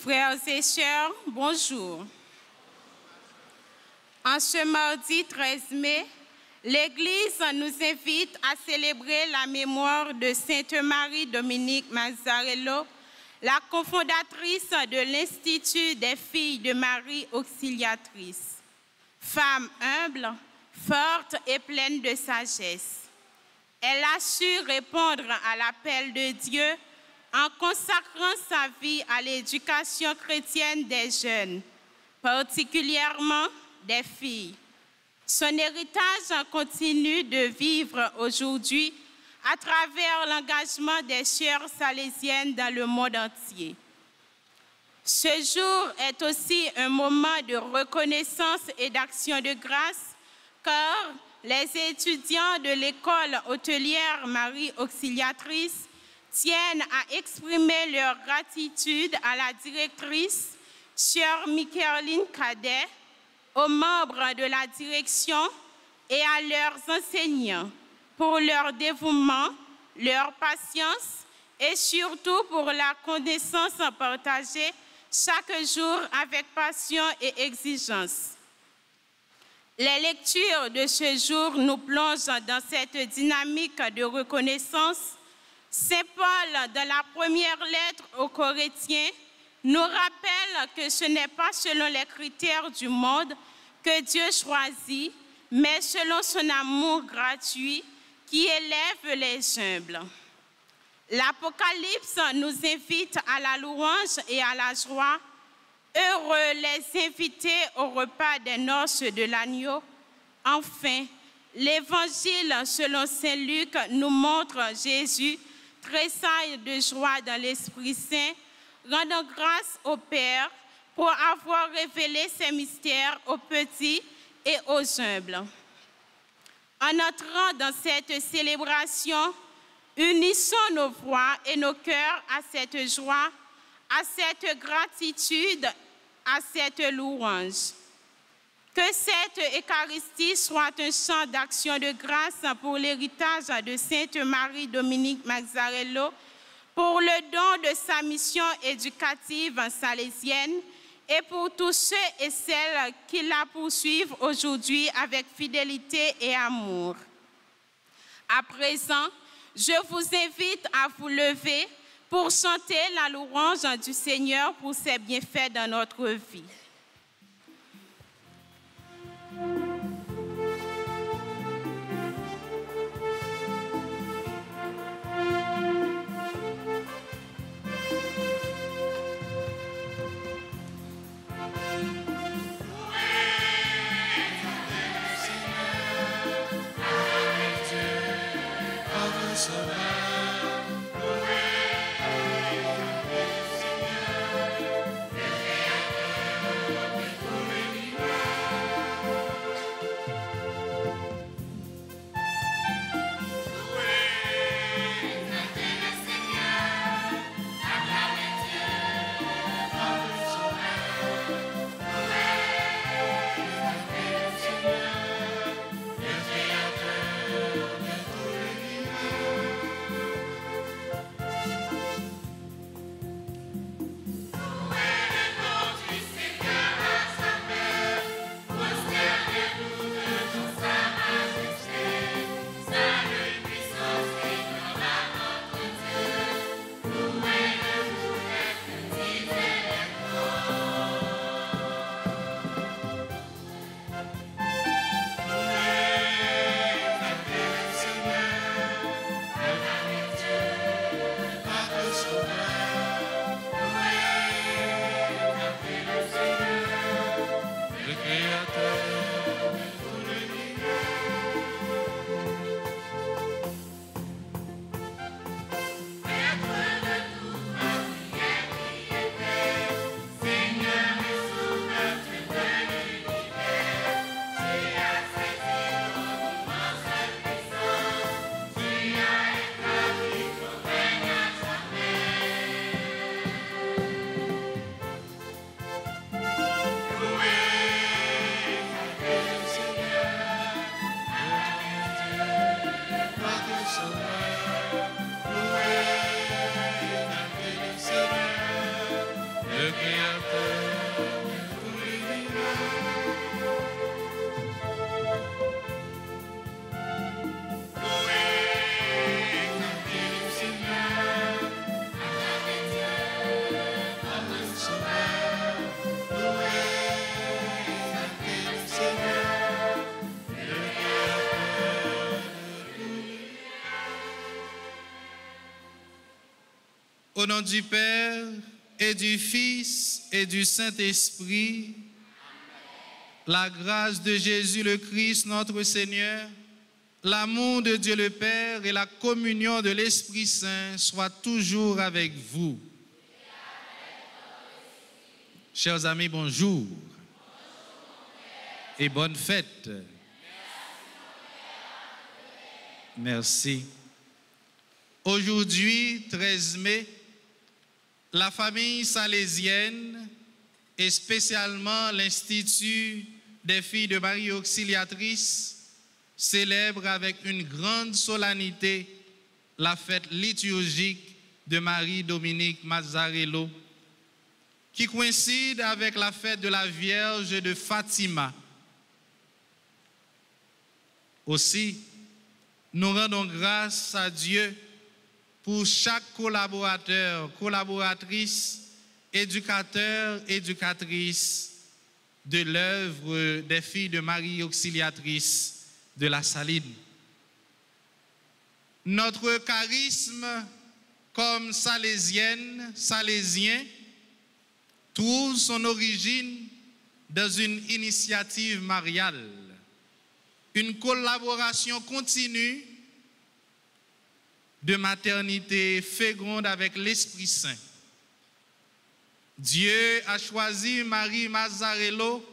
Frères et sœurs, bonjour. En ce mardi 13 mai, l'Église nous invite à célébrer la mémoire de Sainte Marie-Dominique Mazzarello, la cofondatrice de l'Institut des filles de Marie Auxiliatrice. Femme humble, forte et pleine de sagesse, elle a su répondre à l'appel de Dieu en consacrant sa vie à l'éducation chrétienne des jeunes, particulièrement des filles. Son héritage continue de vivre aujourd'hui à travers l'engagement des sœurs salésiennes dans le monde entier. Ce jour est aussi un moment de reconnaissance et d'action de grâce, car les étudiants de l'école hôtelière Marie Auxiliatrice tiennent à exprimer leur gratitude à la directrice, sœur Micheline Cadet, aux membres de la direction et à leurs enseignants pour leur dévouement, leur patience et surtout pour la connaissance partagée chaque jour avec passion et exigence. Les lectures de ce jour nous plongent dans cette dynamique de reconnaissance. Saint Paul, dans la première lettre aux Corinthiens, nous rappelle que ce n'est pas selon les critères du monde que Dieu choisit, mais selon son amour gratuit qui élève les humbles. L'Apocalypse nous invite à la louange et à la joie. Heureux les invités au repas des noces de l'agneau. Enfin, l'Évangile selon saint Luc nous montre Jésus tressaille de joie dans l'Esprit Saint, rendant grâce au Père pour avoir révélé ses mystères aux petits et aux humbles. En entrant dans cette célébration, unissons nos voix et nos cœurs à cette joie, à cette gratitude, à cette louange. Que cette Eucharistie soit un chant d'action de grâce pour l'héritage de Sainte Marie-Dominique Mazzarello, pour le don de sa mission éducative salésienne et pour tous ceux et celles qui la poursuivent aujourd'hui avec fidélité et amour. À présent, je vous invite à vous lever pour chanter la louange du Seigneur pour ses bienfaits dans notre vie. Louez Au nom du Père et du Fils et du Saint-Esprit, la grâce de Jésus le Christ, notre Seigneur, l'amour de Dieu le Père et la communion de l'Esprit Saint soient toujours avec vous. Chers amis, bonjour et bonne fête. Merci. Aujourd'hui, 13 mai, la famille salésienne et spécialement l'Institut des filles de Marie Auxiliatrice célèbre avec une grande solennité la fête liturgique de Marie-Dominique Mazzarello, qui coïncide avec la fête de la Vierge de Fatima. Aussi, nous rendons grâce à Dieu pour chaque collaborateur, collaboratrice, éducateur, éducatrice de l'œuvre des filles de Marie Auxiliatrice de la Saline. Notre charisme comme salésienne, salésien, trouve son origine dans une initiative mariale, une collaboration continue de maternité féconde avec l'Esprit Saint. Dieu a choisi Marie Mazzarello,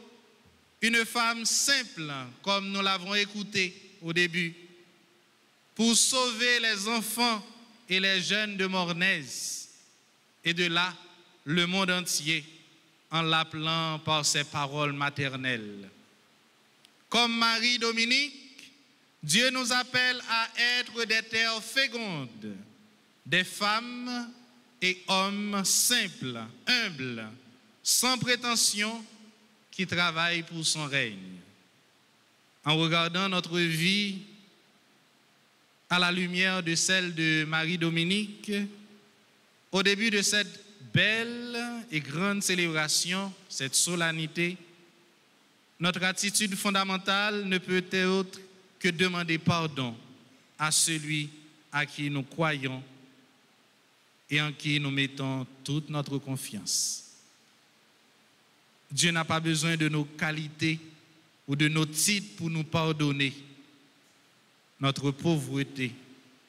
une femme simple, comme nous l'avons écouté au début, pour sauver les enfants et les jeunes de Mornez, et de là, le monde entier, en l'appelant par ses paroles maternelles. Comme Marie-Dominique, Dieu nous appelle à être des terres fécondes, des femmes et hommes simples, humbles, sans prétention, qui travaillent pour son règne. En regardant notre vie à la lumière de celle de Marie-Dominique, au début de cette belle et grande célébration, cette solennité, notre attitude fondamentale ne peut être autre que demander pardon à celui à qui nous croyons et en qui nous mettons toute notre confiance. Dieu n'a pas besoin de nos qualités ou de nos titres pour nous pardonner. Notre pauvreté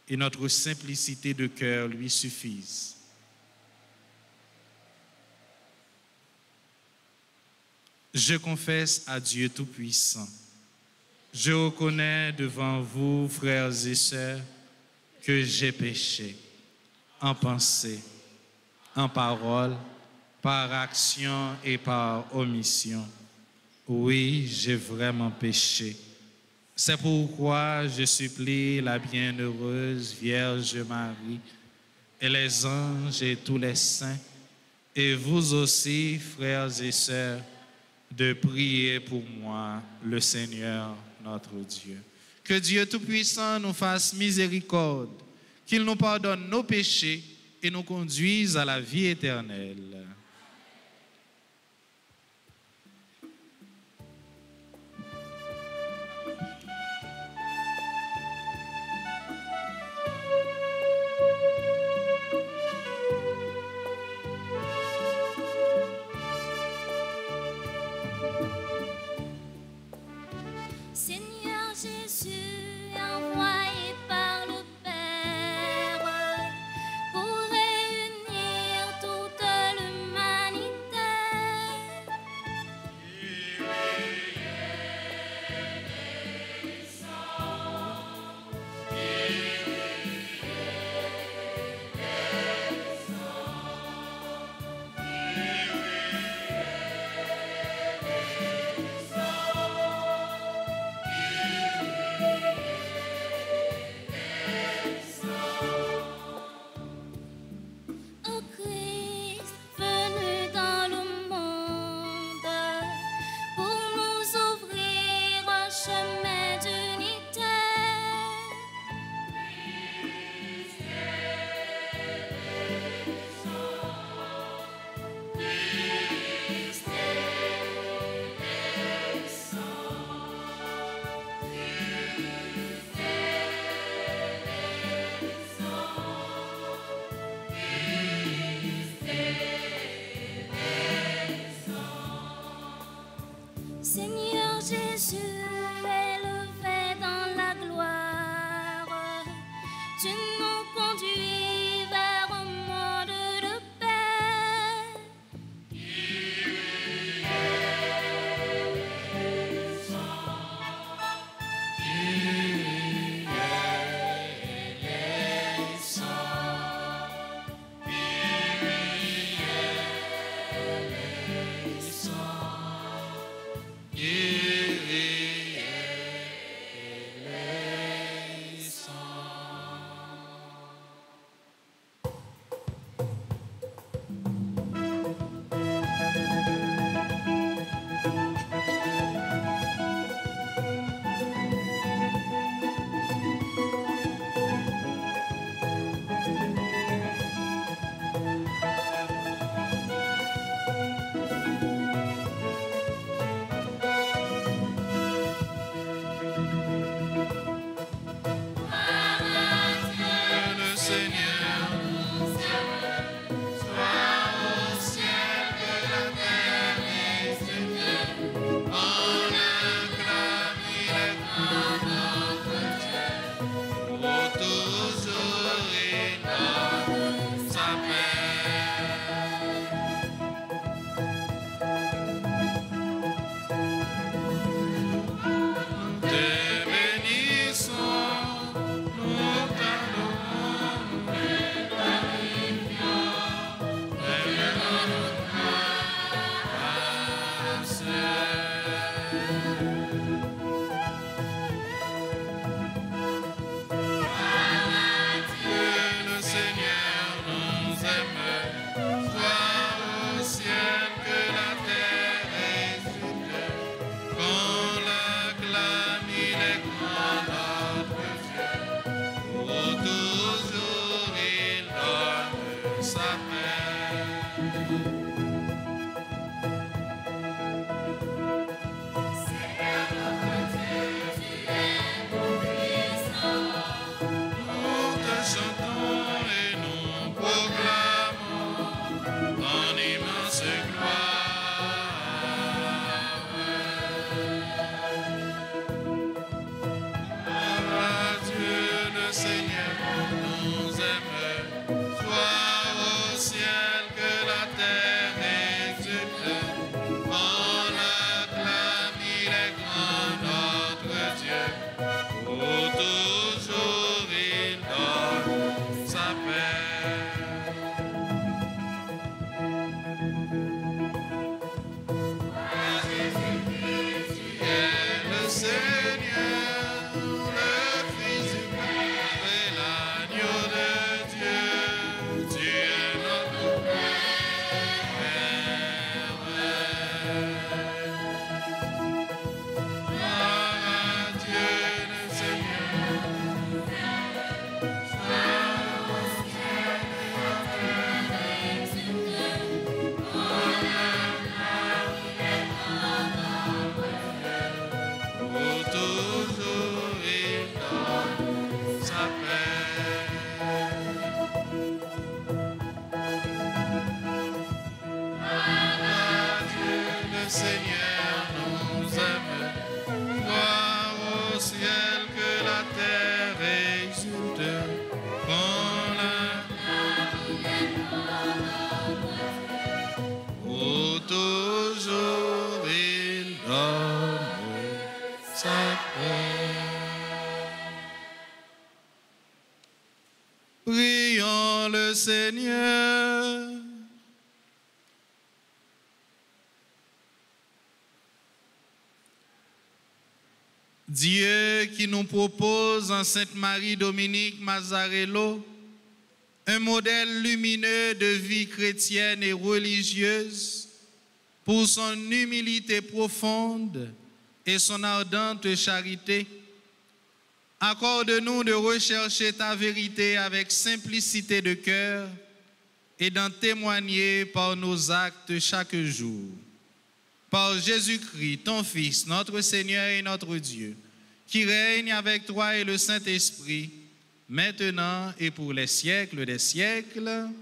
et notre simplicité de cœur lui suffisent. Je confesse à Dieu Tout-Puissant. Je reconnais devant vous, frères et sœurs, que j'ai péché en pensée, en parole, par action et par omission. Oui, j'ai vraiment péché. C'est pourquoi je supplie la bienheureuse Vierge Marie et les anges et tous les saints, et vous aussi, frères et sœurs, de prier pour moi, le Seigneur notre Dieu. Que Dieu Tout-Puissant nous fasse miséricorde, qu'il nous pardonne nos péchés et nous conduise à la vie éternelle. Seigneur Jésus, envoyé par le Père pour réunir toute Prions le Seigneur. Dieu qui nous propose en Sainte Marie Dominique Mazzarello un modèle lumineux de vie chrétienne et religieuse pour son humilité profonde et son ardente charité, accorde-nous de rechercher ta vérité avec simplicité de cœur et d'en témoigner par nos actes chaque jour. Par Jésus-Christ, ton Fils, notre Seigneur et notre Dieu, qui règne avec toi et le Saint-Esprit, maintenant et pour les siècles des siècles. Amen.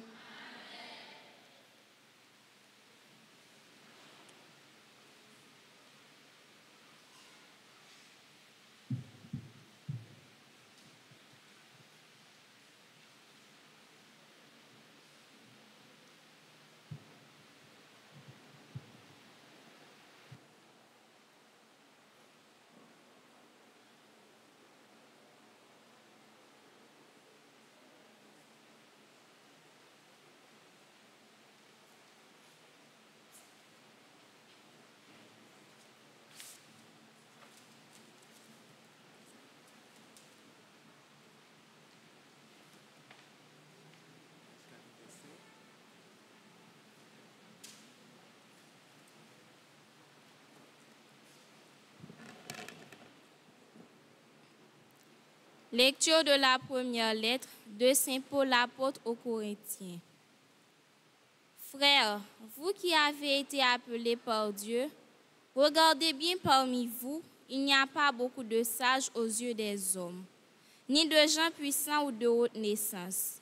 Lecture de la première lettre de Saint Paul l'apôtre aux Corinthiens. Frères, vous qui avez été appelés par Dieu, regardez bien parmi vous, il n'y a pas beaucoup de sages aux yeux des hommes, ni de gens puissants ou de haute naissance.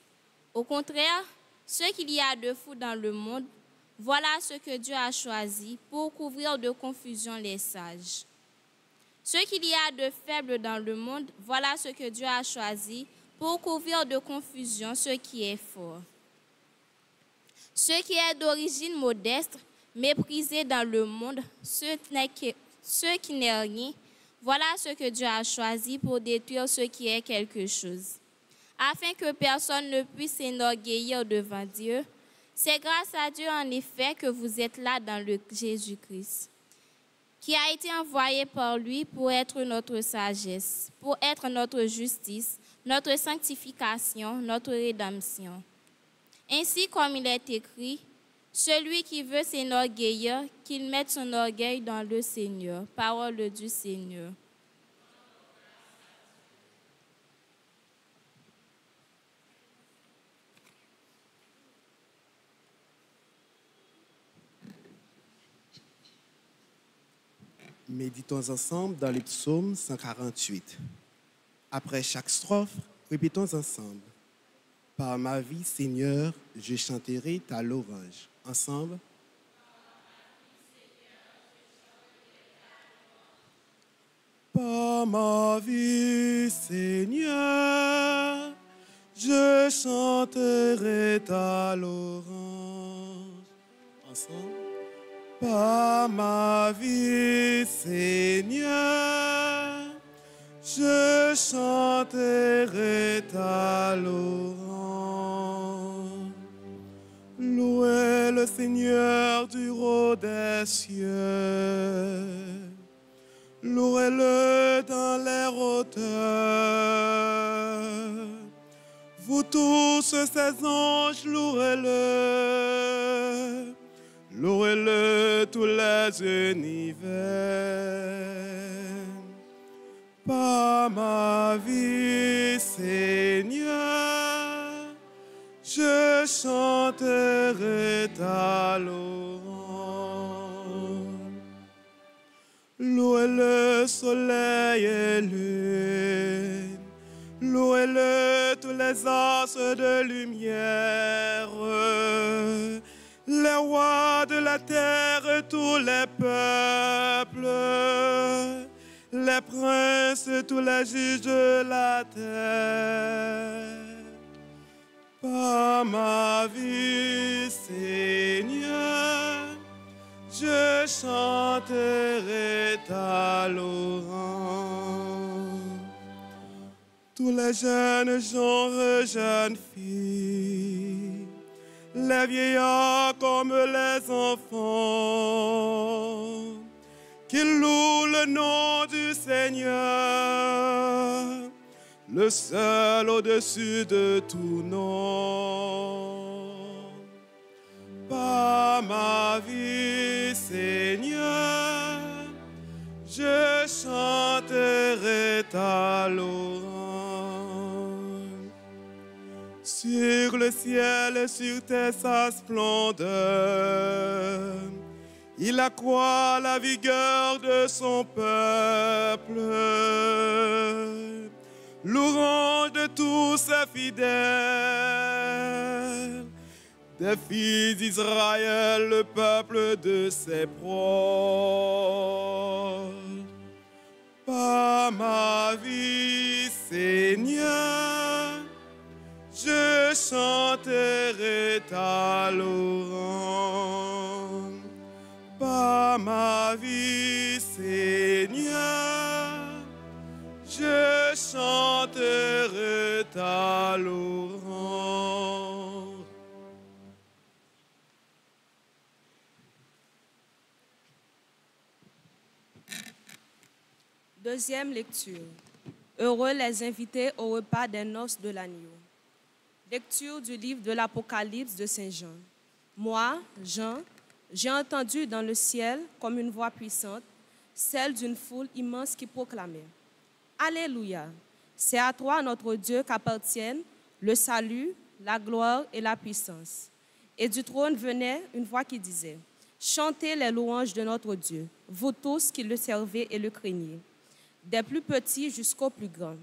Au contraire, ce qu'il y a de fou dans le monde, voilà ce que Dieu a choisi pour couvrir de confusion les sages. Ce qu'il y a de faible dans le monde, voilà ce que Dieu a choisi pour couvrir de confusion ce qui est fort. Ce qui est d'origine modeste, méprisé dans le monde, ce qui n'est rien, voilà ce que Dieu a choisi pour détruire ce qui est quelque chose, afin que personne ne puisse s'enorgueillir devant Dieu. C'est grâce à Dieu en effet que vous êtes là dans le Jésus-Christ, qui a été envoyé par lui pour être notre sagesse, pour être notre justice, notre sanctification, notre rédemption. Ainsi comme il est écrit, celui qui veut s'enorgueillir, qu'il mette son orgueil dans le Seigneur. Parole du Seigneur. Méditons ensemble dans les psaumes 148. Après chaque strophe, répétons ensemble. Par ma vie, Seigneur, je chanterai ta louange. Ensemble. Par ma vie, Seigneur, je chanterai ta louange. Ensemble. Par ma vie, Seigneur, je chanterai ta louange. Louez le Seigneur du haut des cieux. Louez-le dans les hauteurs. Vous tous ses anges, louez-le. Louez-le tous les univers. Par ma vie, Seigneur, je chanterai ta louange. Louez le soleil et lune, louez-le tous les astres de lumière, les rois de la terre et tous les peuples, les princes et tous les juges de la terre. Par ma vie, Seigneur, je chanterai ta louange. Tous les jeunes gens et jeunes filles, les vieillards comme les enfants, qui louent le nom du Seigneur, le seul au-dessus de tout nom. Par ma vie, Seigneur, je chanterai ta louange. Sur le ciel et sur terre sa splendeur, il accroît la vigueur de son peuple. Louange de tous ses fidèles, des fils d'Israël, le peuple de ses proches. Par ma vie, Seigneur, je chanterai ta louange. Par ma vie, Seigneur, je chanterai ta louange. Deuxième lecture. Heureux les invités au repas des noces de l'agneau. Lecture du livre de l'Apocalypse de Saint Jean. Moi, Jean, j'ai entendu dans le ciel comme une voix puissante, celle d'une foule immense qui proclamait: Alléluia! C'est à toi, notre Dieu, qu'appartiennent le salut, la gloire et la puissance. Et du trône venait une voix qui disait, « Chantez les louanges de notre Dieu, vous tous qui le servez et le craignez, des plus petits jusqu'aux plus grands. »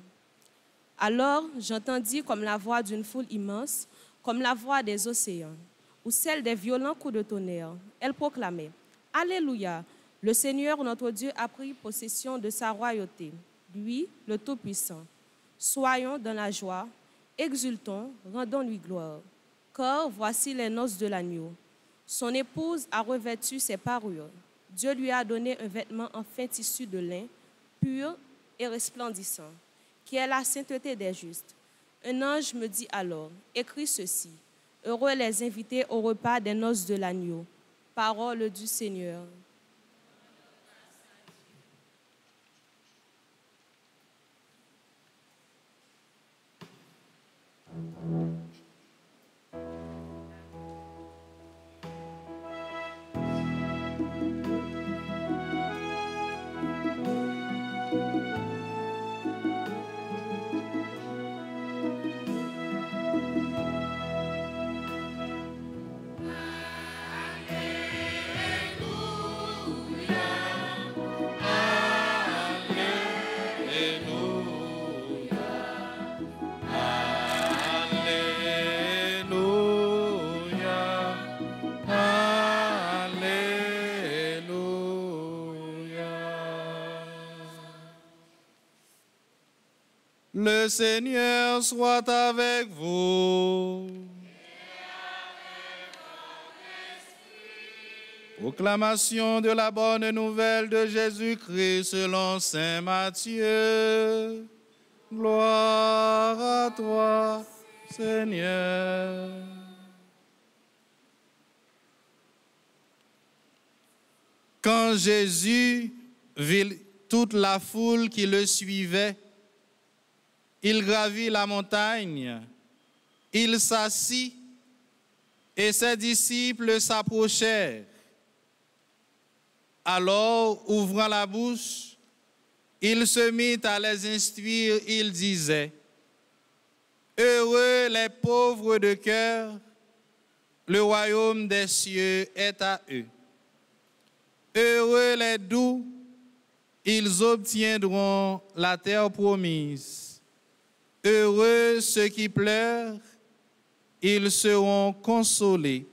Alors j'entendis comme la voix d'une foule immense, comme la voix des océans, ou celle des violents coups de tonnerre. Elle proclamait, « Alléluia! Le Seigneur notre Dieu a pris possession de sa royauté, lui, le Tout-Puissant. Soyons dans la joie, exultons, rendons-lui gloire. Car voici les noces de l'agneau. Son épouse a revêtu ses parures. Dieu lui a donné un vêtement en fin tissu de lin, pur et resplendissant, qui est la sainteté des justes. Un ange me dit alors, écris ceci, heureux les invités au repas des noces de l'agneau. Parole du Seigneur. Le Seigneur soit avec vous. Proclamation de la bonne nouvelle de Jésus-Christ selon saint Matthieu. Gloire à toi, Seigneur. Quand Jésus vit toute la foule qui le suivait, il gravit la montagne, il s'assit et ses disciples s'approchèrent. Alors, ouvrant la bouche, il se mit à les instruire, il disait, « Heureux les pauvres de cœur, le royaume des cieux est à eux. Heureux les doux, ils obtiendront la terre promise. Heureux ceux qui pleurent, ils seront consolés.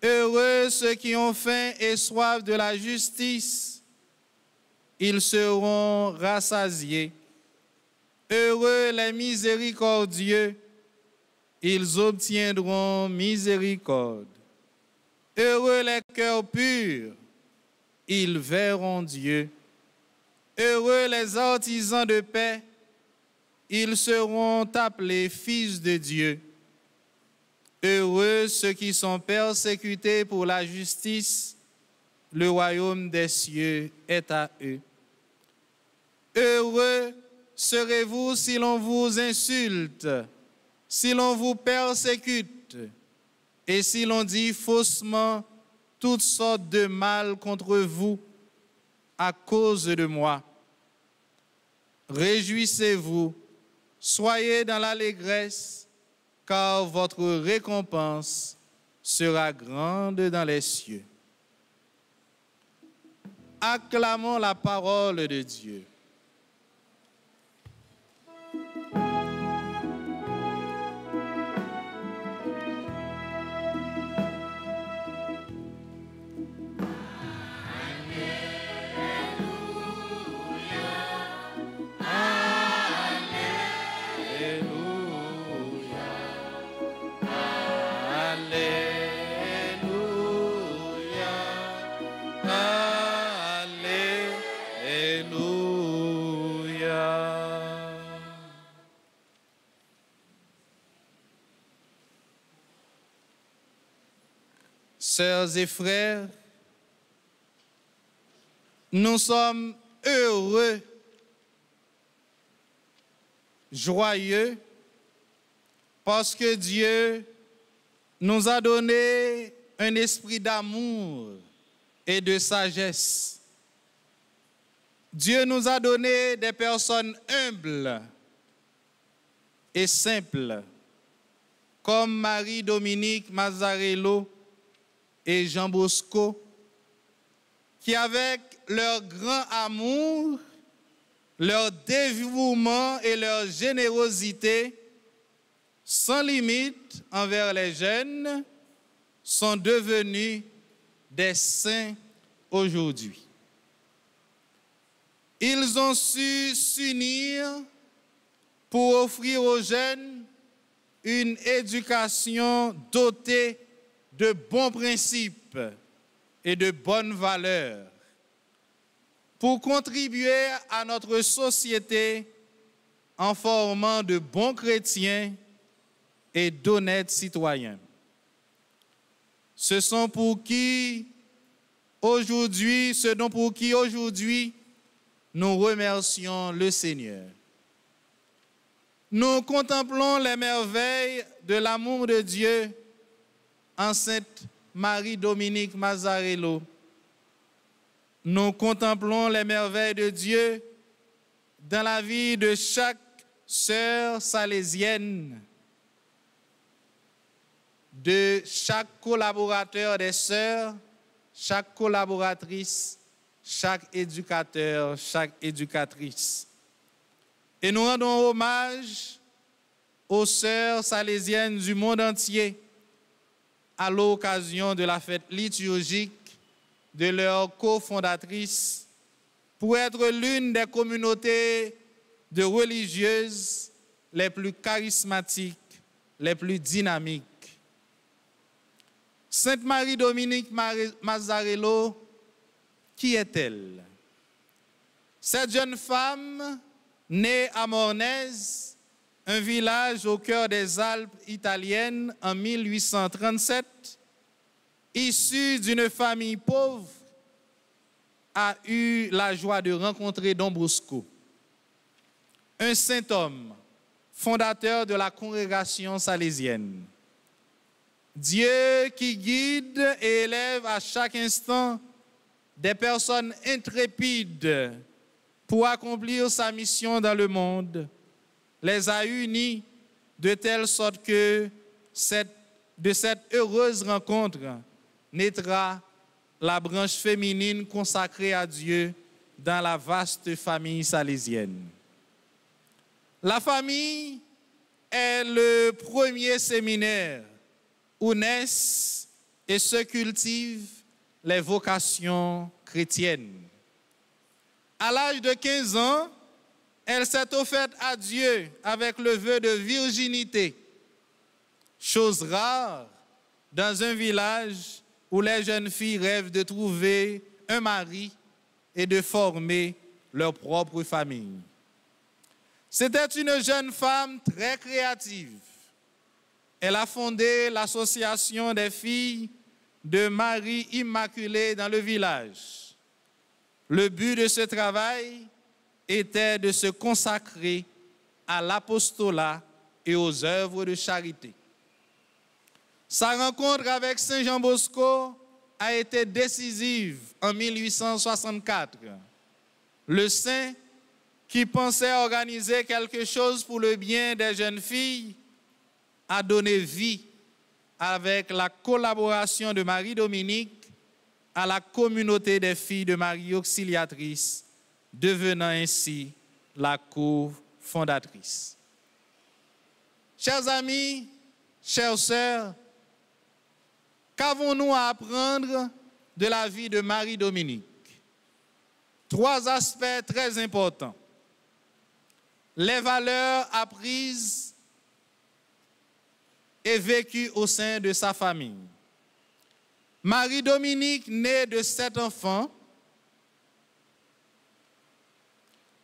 Heureux ceux qui ont faim et soif de la justice, ils seront rassasiés. Heureux les miséricordieux, ils obtiendront miséricorde. Heureux les cœurs purs, ils verront Dieu. Heureux les artisans de paix, ils seront appelés fils de Dieu. Heureux ceux qui sont persécutés pour la justice, le royaume des cieux est à eux. Heureux serez-vous si l'on vous insulte, si l'on vous persécute, et si l'on dit faussement toutes sortes de mal contre vous à cause de moi. Réjouissez-vous, soyez dans l'allégresse, car votre récompense sera grande dans les cieux. Acclamons la parole de Dieu. Sœurs et frères, nous sommes heureux, joyeux, parce que Dieu nous a donné un esprit d'amour et de sagesse. Dieu nous a donné des personnes humbles et simples. comme Marie-Dominique Mazzarello et Jean Bosco, qui avec leur grand amour, leur dévouement et leur générosité, sans limite envers les jeunes, sont devenus des saints aujourd'hui. Ils ont su s'unir pour offrir aux jeunes une éducation dotée de bons principes et de bonnes valeurs, pour contribuer à notre société en formant de bons chrétiens et d'honnêtes citoyens. Ce dont pour qui aujourd'hui nous remercions le Seigneur. Nous contemplons les merveilles de l'amour de Dieu en Sainte Marie-Dominique Mazzarello. Nous contemplons les merveilles de Dieu dans la vie de chaque sœur salésienne, de chaque collaborateur des sœurs, chaque collaboratrice, chaque éducateur, chaque éducatrice. Et nous rendons hommage aux sœurs salésiennes du monde entier à l'occasion de la fête liturgique de leur cofondatrice pour être l'une des communautés de religieuses les plus charismatiques, les plus dynamiques. Sainte Marie-Dominique Mazzarello, qui est-elle? Cette jeune femme, née à Mornez, un village au cœur des Alpes italiennes en 1837, issue d'une famille pauvre, a eu la joie de rencontrer Don Bosco, un saint homme, fondateur de la congrégation salésienne. Dieu qui guide et élève à chaque instant des personnes intrépides pour accomplir sa mission dans le monde, les a unis de telle sorte que de cette heureuse rencontre naîtra la branche féminine consacrée à Dieu dans la vaste famille salésienne. La famille est le premier séminaire où naissent et se cultivent les vocations chrétiennes. À l'âge de 15 ans, elle s'est offerte à Dieu avec le vœu de virginité, chose rare dans un village où les jeunes filles rêvent de trouver un mari et de former leur propre famille. C'était une jeune femme très créative. Elle a fondé l'association des filles de Marie Immaculée dans le village. Le but de ce travail était de se consacrer à l'apostolat et aux œuvres de charité. Sa rencontre avec Saint Jean Bosco a été décisive en 1864. Le saint, qui pensait organiser quelque chose pour le bien des jeunes filles, a donné vie avec la collaboration de Marie-Dominique à la communauté des filles de Marie Auxiliatrice, devenant ainsi la cofondatrice. Chers amis, chères sœurs, qu'avons-nous à apprendre de la vie de Marie-Dominique? 3 aspects très importants. Les valeurs apprises et vécues au sein de sa famille. Marie-Dominique, née de 7 enfants,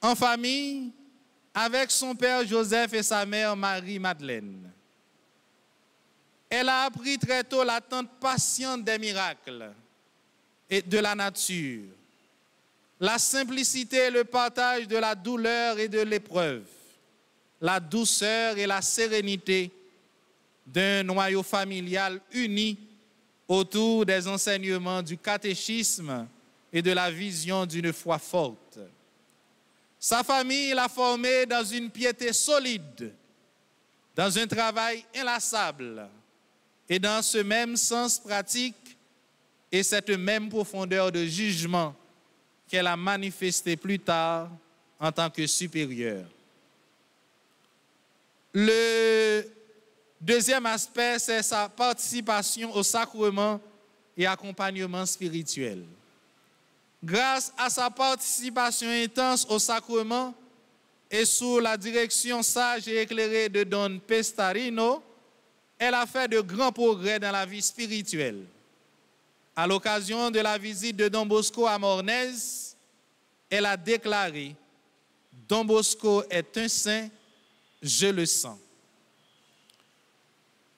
en famille, avec son père Joseph et sa mère Marie-Madeleine. Elle a appris très tôt l'attente patiente des miracles et de la nature, la simplicité et le partage de la douleur et de l'épreuve, la douceur et la sérénité d'un noyau familial uni autour des enseignements du catéchisme et de la vision d'une foi forte. Sa famille l'a formée dans une piété solide, dans un travail inlassable et dans ce même sens pratique et cette même profondeur de jugement qu'elle a manifesté plus tard en tant que supérieure. Le deuxième aspect, c'est sa participation au sacrement et accompagnement spirituel. Grâce à sa participation intense au sacrement et sous la direction sage et éclairée de Don Pestarino, elle a fait de grands progrès dans la vie spirituelle. À l'occasion de la visite de Don Bosco à Mornez, elle a déclaré « Don Bosco est un saint, je le sens ».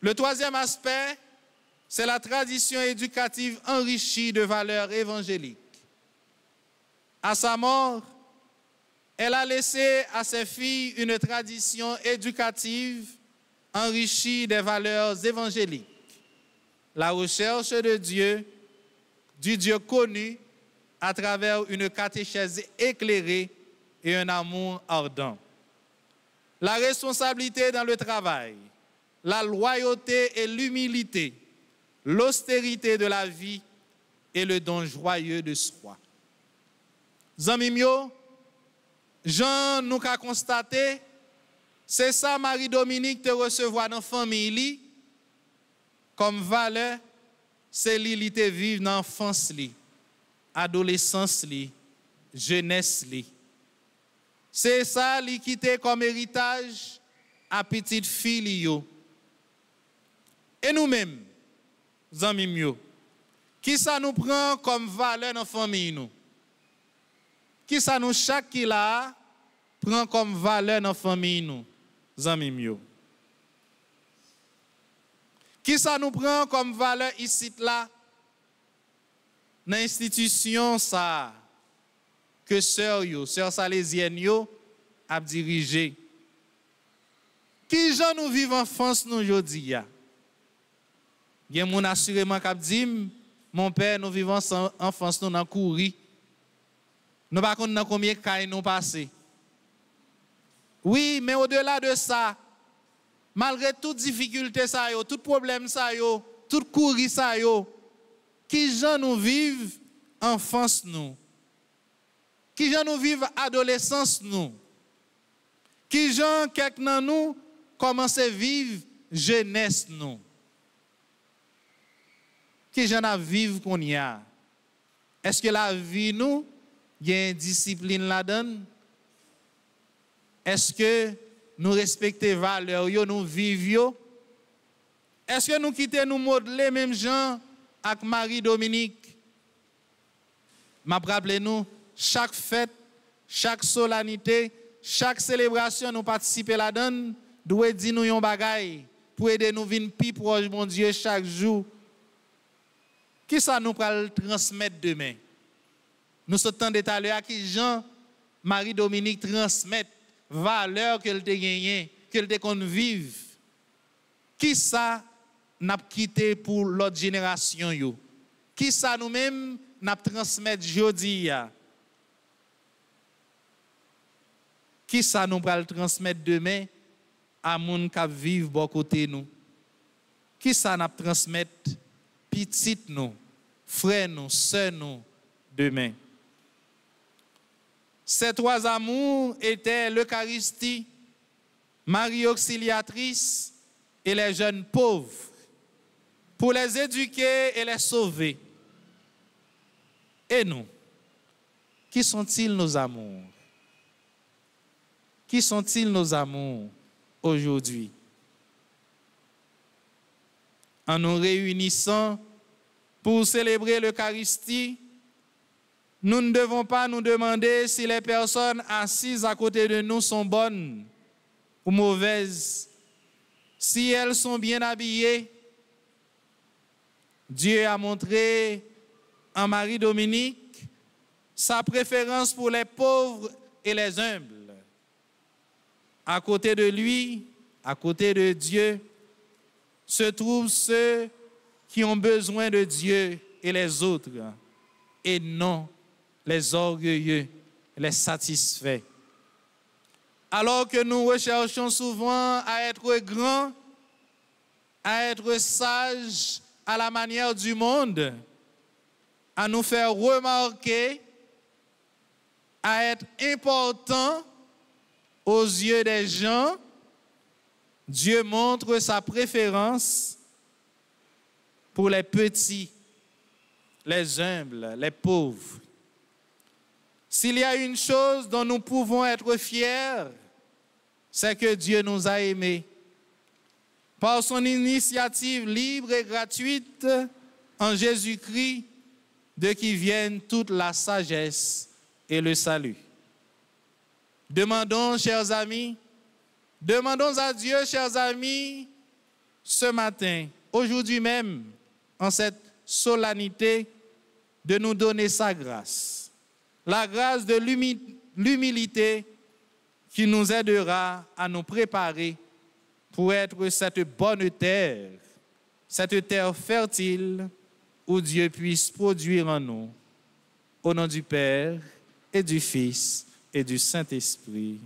Le troisième aspect, c'est la tradition éducative enrichie de valeurs évangéliques. À sa mort, elle a laissé à ses filles une tradition éducative enrichie des valeurs évangéliques. La recherche de Dieu, du Dieu connu, à travers une catéchèse éclairée et un amour ardent. La responsabilité dans le travail, la loyauté et l'humilité, l'austérité de la vie et le don joyeux de soi. Zanmimyo, Jean nous a constaté, c'est ça Marie-Dominique te recevoir dans la famille comme valeur, c'est li te vivre dans l'enfance, adolescence, jeunesse. C'est ça li quitte comme héritage à petite fille. Et nous-mêmes, zanmimyo, qui ça nous prend comme valeur dans la famille nous? Qui ça nous chaque qui là prend comme valeur dans la famille nous, zanmimyo? Qui ça nous prend comme valeur ici là dans l'institution ça que sœur salésienne yo a dirigé? Qui gens nous vivons en France nous aujourd'hui ya? Il y a mon assurément qui dit mon père nous vivons en France nous dans courir. Nous pas connait combien de cas nous passé. Oui, mais au-delà de ça, malgré toute difficulté ça yo, tout problème ça yo, tout courir ça yo, qui gens nous vivent enfance nous? Qui gens nous vivent adolescence nous? Qui gens quelques dans nous commencent à vivre jeunesse nous? Qui gens à vivre qu'on y a? Est-ce que la vie nous il y a une discipline là-dedans? Est-ce que nous respectons les valeurs, nous vivons? Est-ce que nous quittons nous modeler même gens avec Marie-Dominique? M'a rappelé nous, chaque fête, chaque solennité, chaque célébration, nous participer là-dedans, doit dire nous yon bagay pour aider nous venir plus proche mon Dieu chaque jour. Qui ça nous pral transmettre demain? Nous sommes tout à l'heure qui Jean Marie-Dominique transmet valeur qu'elle te gagné, qu'elle te qu'on vive. Qui ça n'a quitté pour l'autre génération yo? Qui ça nous-mêmes n'a transmettre jodi ya? Qui ça nous pral transmettre demain à moun qui vivent bon côté nous? Qui ça n'a transmettre petite nous, frères nous, sœurs nous demain? Ces trois amours étaient l'Eucharistie, Marie auxiliatrice et les jeunes pauvres, pour les éduquer et les sauver. Et nous, qui sont-ils nos amours? Qui sont-ils nos amours aujourd'hui? En nous réunissant pour célébrer l'Eucharistie, nous ne devons pas nous demander si les personnes assises à côté de nous sont bonnes ou mauvaises, si elles sont bien habillées. Dieu a montré en Marie-Dominique sa préférence pour les pauvres et les humbles. À côté de lui, à côté de Dieu, se trouvent ceux qui ont besoin de Dieu et les autres, et non les orgueilleux, les satisfaits. Alors que nous recherchons souvent à être grands, à être sages à la manière du monde, à nous faire remarquer, à être importants aux yeux des gens, Dieu montre sa préférence pour les petits, les humbles, les pauvres. S'il y a une chose dont nous pouvons être fiers, c'est que Dieu nous a aimés. Par son initiative libre et gratuite en Jésus-Christ, de qui viennent toute la sagesse et le salut. Demandons, chers amis, demandons à Dieu, chers amis, ce matin, aujourd'hui même, en cette solennité, de nous donner sa grâce. La grâce de l'humilité qui nous aidera à nous préparer pour être cette bonne terre, cette terre fertile où Dieu puisse produire en nous, au nom du Père et du Fils et du Saint-Esprit.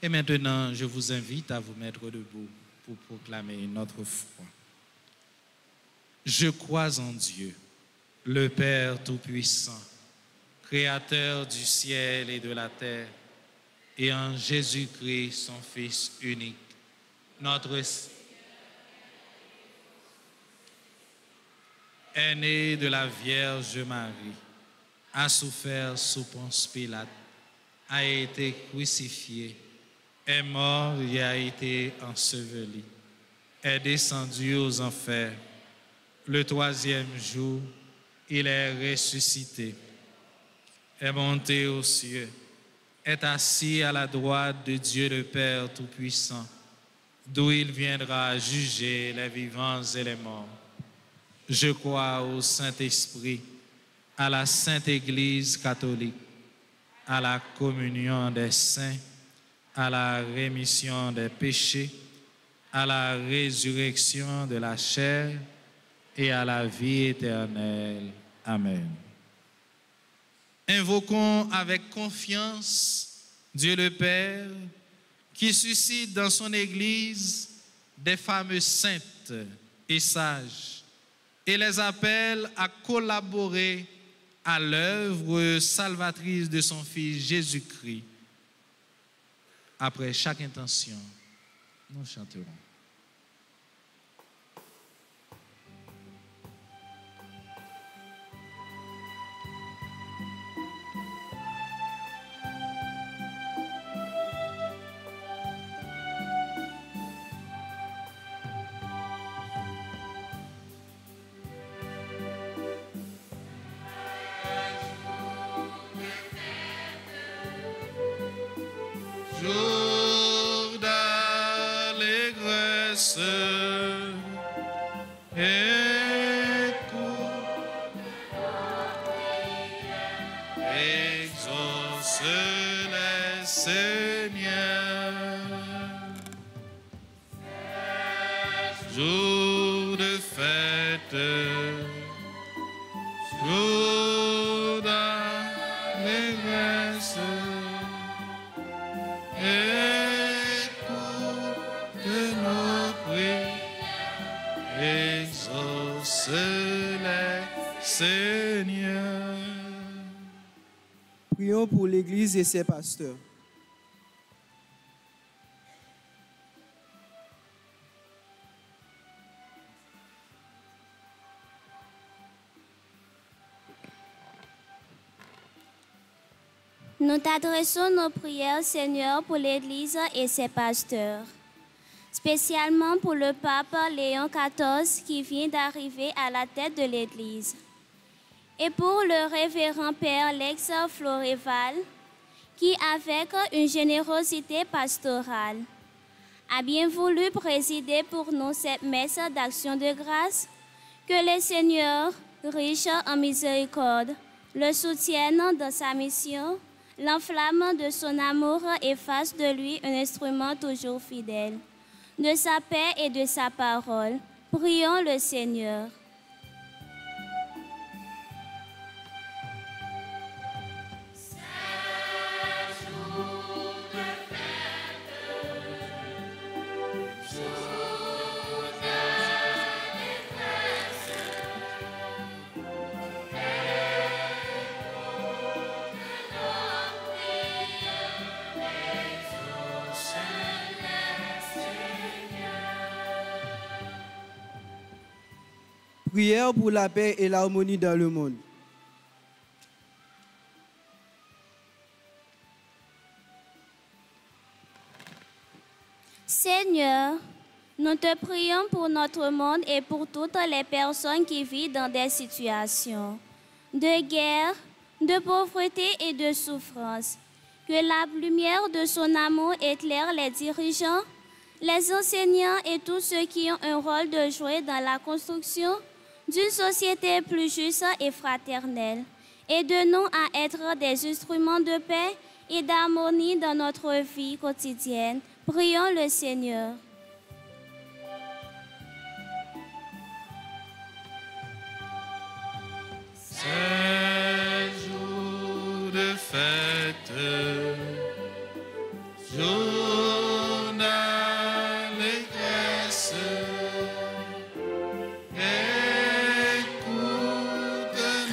Et maintenant, je vous invite à vous mettre debout pour proclamer notre foi. Je crois en Dieu, le Père Tout-Puissant, Créateur du ciel et de la terre, et en Jésus-Christ, son Fils unique, notre est né de la Vierge Marie, a souffert sous Ponce Pilate, a été crucifié, est mort et a été enseveli, est descendu aux enfers. Le troisième jour, il est ressuscité, est monté aux cieux, est assis à la droite de Dieu le Père Tout-Puissant, d'où il viendra juger les vivants et les morts. Je crois au Saint-Esprit, à la Sainte Église catholique, à la communion des saints, à la rémission des péchés, à la résurrection de la chair et à la vie éternelle. Amen. Invoquons avec confiance Dieu le Père, qui suscite dans son Église des femmes saintes et sages, et les appelle à collaborer à l'œuvre salvatrice de son Fils Jésus-Christ. Après chaque intention, nous chanterons. Jour d'allégresse, écoute, exauce les Seigneurs. Jour de fête, jour d'allégresse, écoute nos prières, exauce les Seigneurs. Prions pour l'Église et ses pasteurs. Nous t'adressons nos prières, Seigneur, pour l'Église et ses pasteurs, spécialement pour le pape Léon XIV qui vient d'arriver à la tête de l'Église, et pour le révérend Père Lex Floréval qui, avec une générosité pastorale, a bien voulu présider pour nous cette messe d'action de grâce. Que le Seigneur riche en miséricorde, le soutienne dans sa mission, l'enflamme de son amour et fasse de lui un instrument toujours fidèle. De sa paix et de sa parole, prions le Seigneur. Prière pour la paix et l'harmonie dans le monde. Seigneur, nous te prions pour notre monde et pour toutes les personnes qui vivent dans des situations de guerre, de pauvreté et de souffrance. Que la lumière de son amour éclaire les dirigeants, les enseignants et tous ceux qui ont un rôle de jouer dans la construction d'une société plus juste et fraternelle. Aide-nous à être des instruments de paix et d'harmonie dans notre vie quotidienne. Prions le Seigneur. C'est jour de fête, jour d'allégresse. Écoute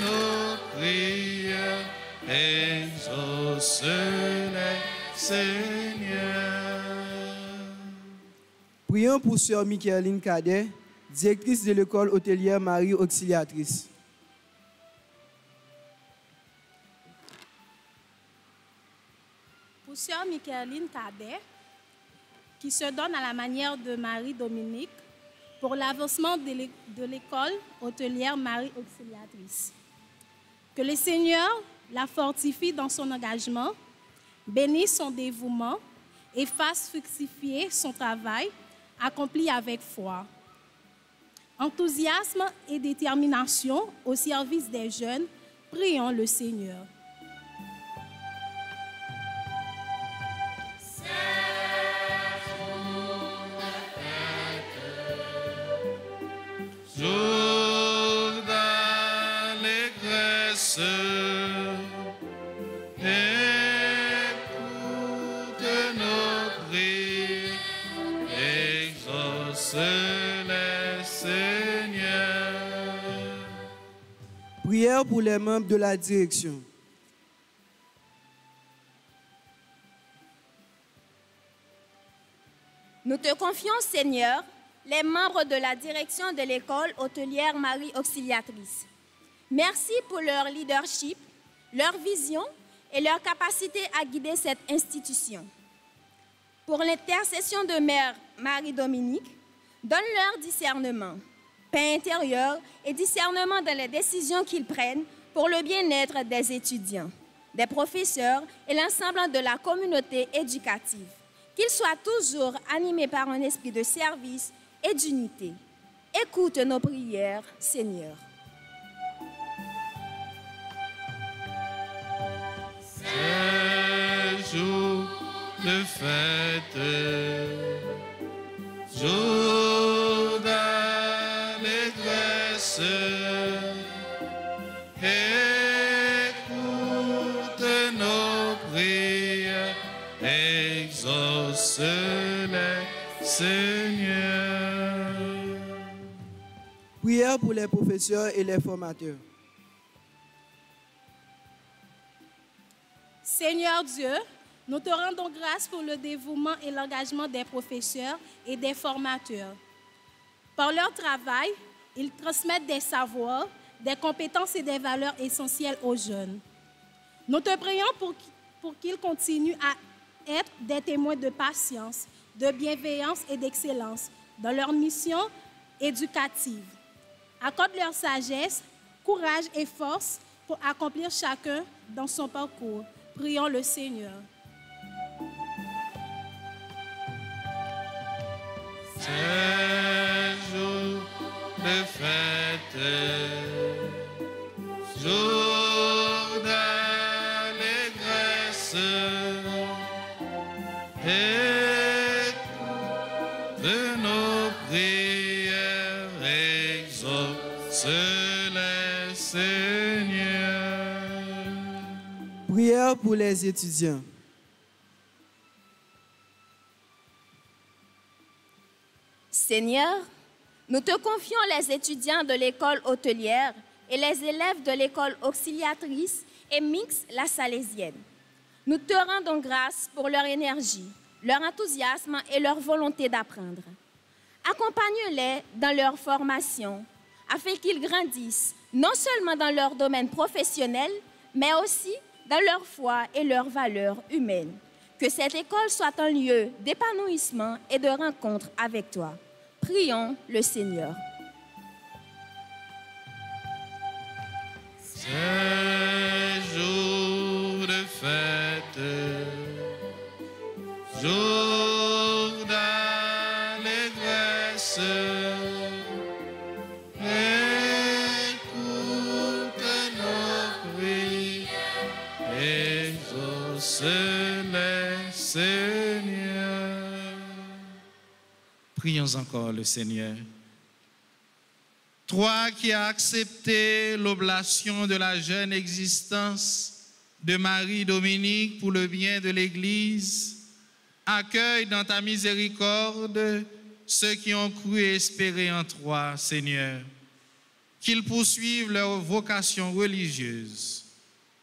nos prières, exauce-les, Seigneur. Prions pour Sœur Michaeline Cadet, directrice de l'école hôtelière Marie Auxiliatrice. Pour Sœur Michaeline Cadet, qui se donne à la manière de Marie Dominique pour l'avancement de l'école hôtelière Marie Auxiliatrice. Que le Seigneur la fortifie dans son engagement, bénisse son dévouement et fasse fructifier son travail accompli avec foi. Enthousiasme et détermination au service des jeunes, prions le Seigneur. Jour d'allégresse, écoute nos prières, exauce-les, Seigneur. Prière pour les membres de la direction. Nous te confions, Seigneur, les membres de la direction de l'école hôtelière Marie Auxiliatrice. Merci pour leur leadership, leur vision et leur capacité à guider cette institution. Pour l'intercession de Mère Marie-Dominique, donne-leur discernement, paix intérieure et discernement dans les décisions qu'ils prennent pour le bien-être des étudiants, des professeurs et l'ensemble de la communauté éducative. Qu'ils soient toujours animés par un esprit de service et d'unité. Écoute nos prières, Seigneur. C'est jour de fête, jour d'allégresse. Écoute nos prières, exauce-les, Seigneur. Prière pour les professeurs et les formateurs. Seigneur Dieu, nous te rendons grâce pour le dévouement et l'engagement des professeurs et des formateurs. Par leur travail, ils transmettent des savoirs, des compétences et des valeurs essentielles aux jeunes. Nous te prions pour qu'ils continuent à être des témoins de patience, de bienveillance et d'excellence dans leur mission éducative. Accorde leur sagesse, courage et force pour accomplir chacun dans son parcours. Prions le Seigneur. C'est jour de fête, Prière pour les étudiants. Seigneur, nous te confions les étudiants de l'école hôtelière et les élèves de l'école auxiliatrice et mixte La Salésienne. Nous te rendons grâce pour leur énergie, leur enthousiasme et leur volonté d'apprendre. Accompagne-les dans leur formation afin qu'ils grandissent non seulement dans leur domaine professionnel, mais aussi dans leur foi et leurs valeurs humaines. Que cette école soit un lieu d'épanouissement et de rencontre avec toi. Prions le Seigneur. C'est jour de fête, jour d'allégresse. Écoute nos prières, exauce-les, Seigneur. Prions encore le Seigneur. Toi qui as accepté l'oblation de la jeune existence de Marie-Dominique pour le bien de l'Église, accueille dans ta miséricorde ceux qui ont cru et espéré en toi, Seigneur, qu'ils poursuivent leur vocation religieuse.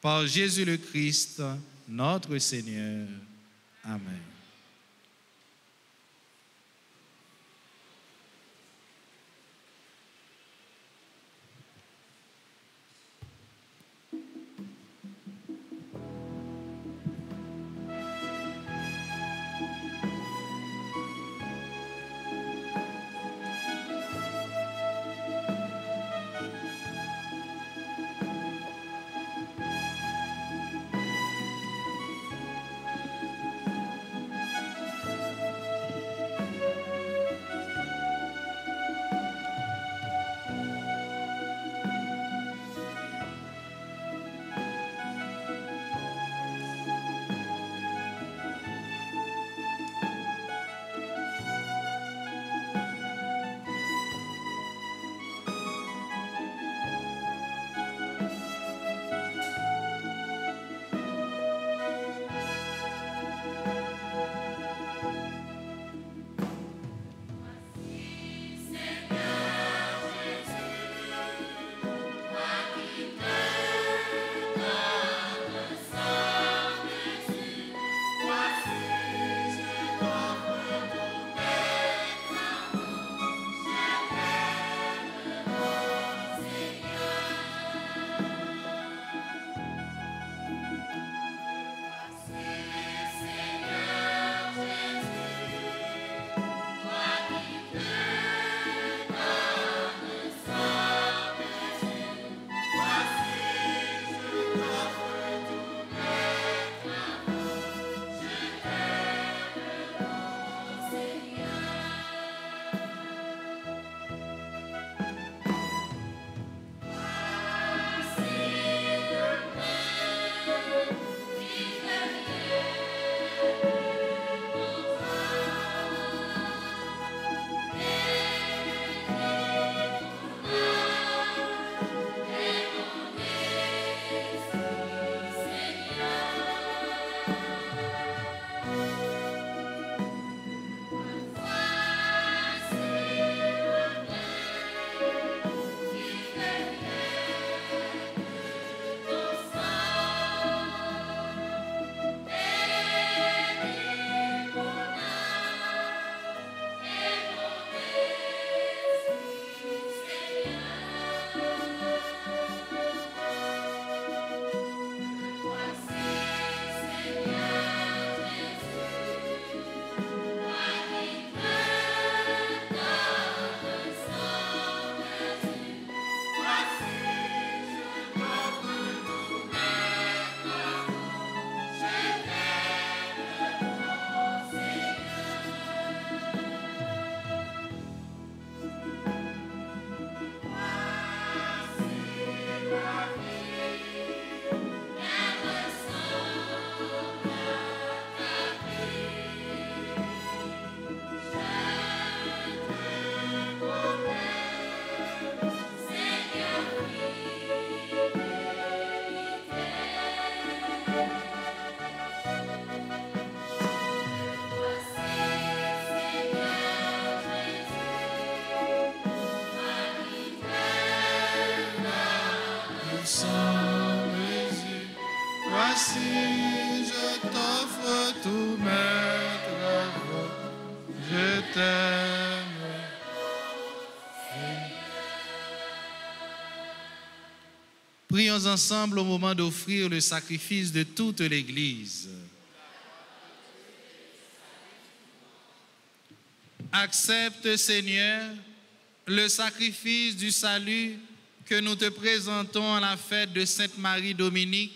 Par Jésus le Christ, notre Seigneur. Amen. Prions ensemble au moment d'offrir le sacrifice de toute l'Église. Accepte, Seigneur, le sacrifice du salut que nous te présentons à la fête de Sainte Marie Dominique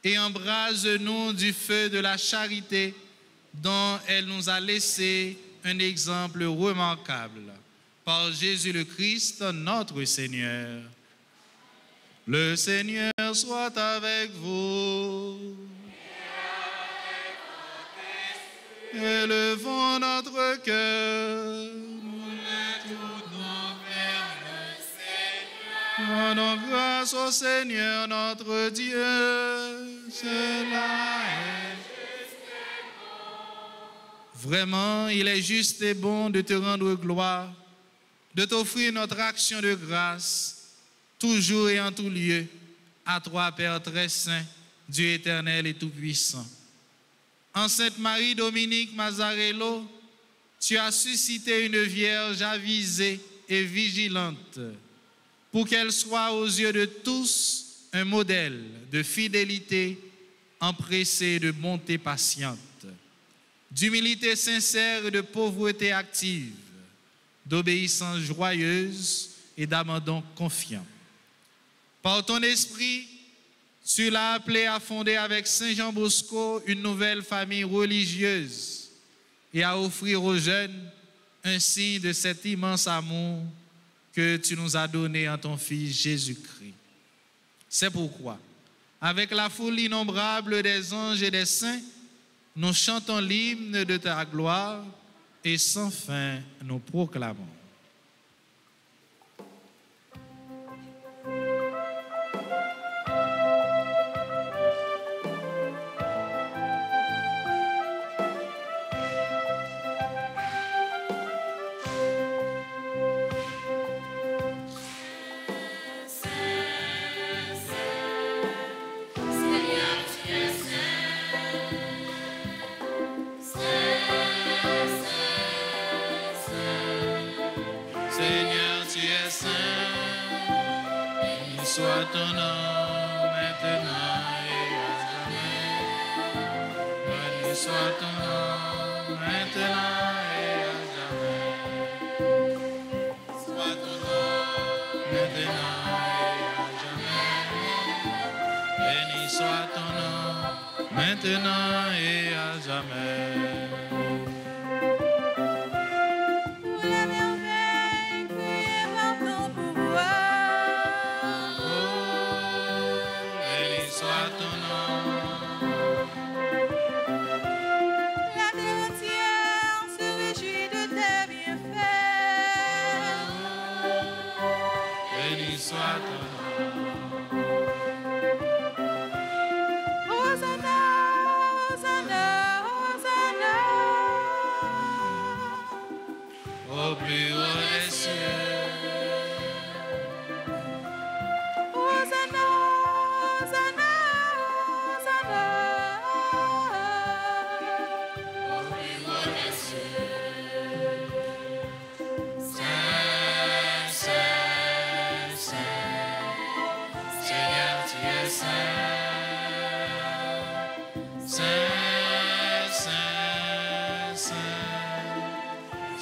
et embrase-nous du feu de la charité dont elle nous a laissé un exemple remarquable. Par Jésus le Christ, notre Seigneur. Le Seigneur soit avec vous. Élevons notre cœur. Nous le tournons vers le Seigneur. Rendons grâce au Seigneur notre Dieu. Cela est juste et bon. Vraiment, il est juste et bon de te rendre gloire, de t'offrir notre action de grâce, toujours et en tout lieu, à toi, Père très saint, Dieu éternel et tout-puissant. En Sainte Marie Dominique Mazzarello, tu as suscité une vierge avisée et vigilante pour qu'elle soit aux yeux de tous un modèle de fidélité empressée de bonté patiente, d'humilité sincère et de pauvreté active, d'obéissance joyeuse et d'abandon confiant. Par ton esprit, tu l'as appelé à fonder avec Saint Jean Bosco une nouvelle famille religieuse et à offrir aux jeunes un signe de cet immense amour que tu nous as donné en ton Fils Jésus-Christ. C'est pourquoi, avec la foule innombrable des anges et des saints, nous chantons l'hymne de ta gloire et sans fin nous proclamons. Soit ton nom maintenant et à jamais. Béni soit ton nom maintenant et à jamais. Soit ton nom maintenant et à jamais. Béni soit ton nom maintenant et à jamais.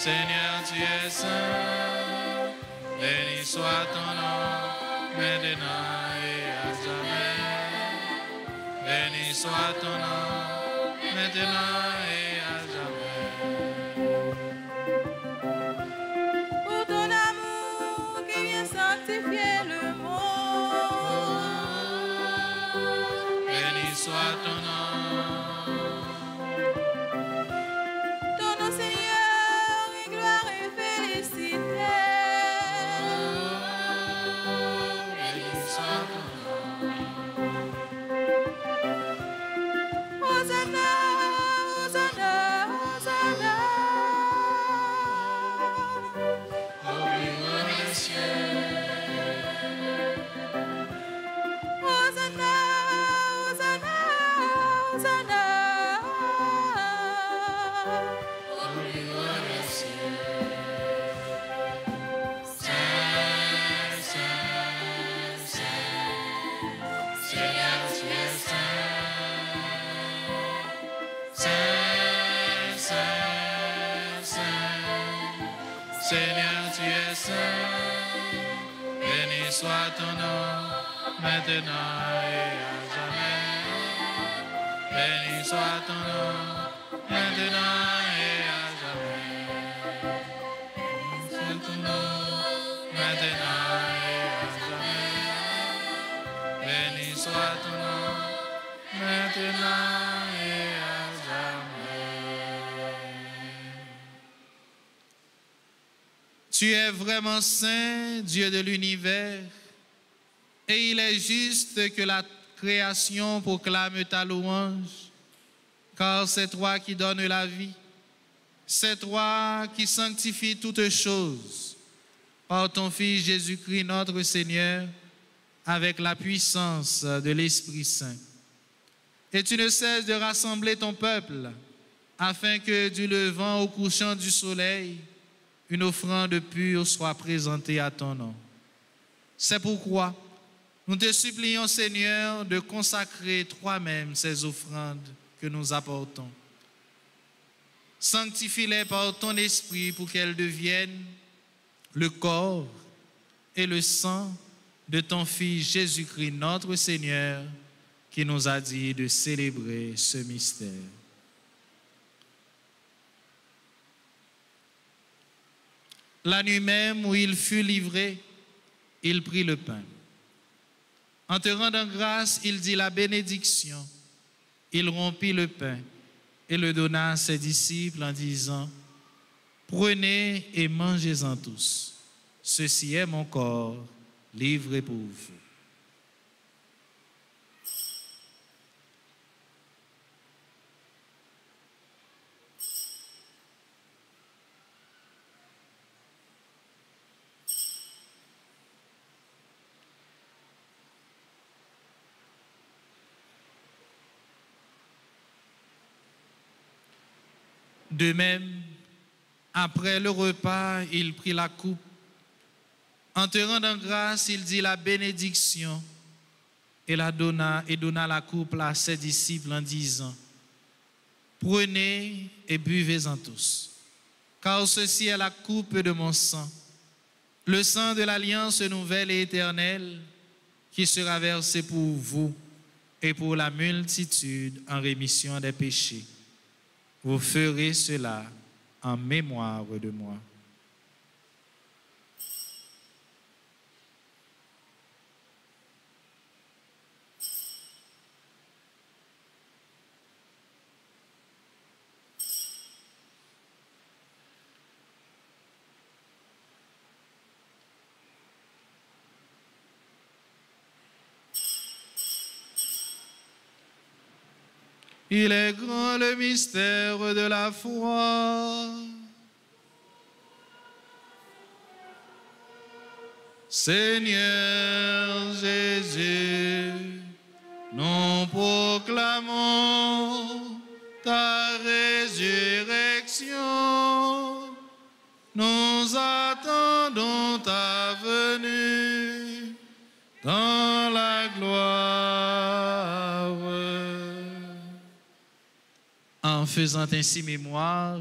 Seigneur, tu es saint, béni soit ton nom, maintenant et à jamais. Béni soit ton nom, maintenant et à jamais. Pour ton amour qui vient sanctifier le monde, béni soit ton nom. Seigneur, tu es saint, béni soit ton nom, maintenant et à jamais. Béni soit ton nom, maintenant et à jamais. Béni soit ton nom, maintenant et à jamais. Béni soit ton nom, maintenant et à jamais. Tu es vraiment saint, Dieu de l'univers, et il est juste que la création proclame ta louange, car c'est toi qui donnes la vie, c'est toi qui sanctifies toutes choses, par ton Fils Jésus-Christ notre Seigneur, avec la puissance de l'Esprit Saint. Et tu ne cesses de rassembler ton peuple, afin que du levant au couchant du soleil, une offrande pure soit présentée à ton nom. C'est pourquoi nous te supplions, Seigneur, de consacrer toi-même ces offrandes que nous apportons. Sanctifie-les par ton esprit pour qu'elles deviennent le corps et le sang de ton Fils Jésus-Christ, notre Seigneur, qui nous a dit de célébrer ce mystère. La nuit même où il fut livré, il prit le pain. En te rendant grâce, il dit la bénédiction. Il rompit le pain et le donna à ses disciples en disant, « Prenez et mangez-en tous. Ceci est mon corps, livré pour vous. » De même, après le repas, il prit la coupe. En te rendant grâce, il dit la bénédiction et donna la coupe à ses disciples en disant, « Prenez et buvez-en tous, car ceci est la coupe de mon sang, le sang de l'alliance nouvelle et éternelle qui sera versé pour vous et pour la multitude en rémission des péchés. Vous ferez cela en mémoire de moi. » Il est grand le mystère de la foi. Seigneur Jésus, nous proclamons ta résurrection. Nous attendons ta venue dans la gloire. En faisant ainsi mémoire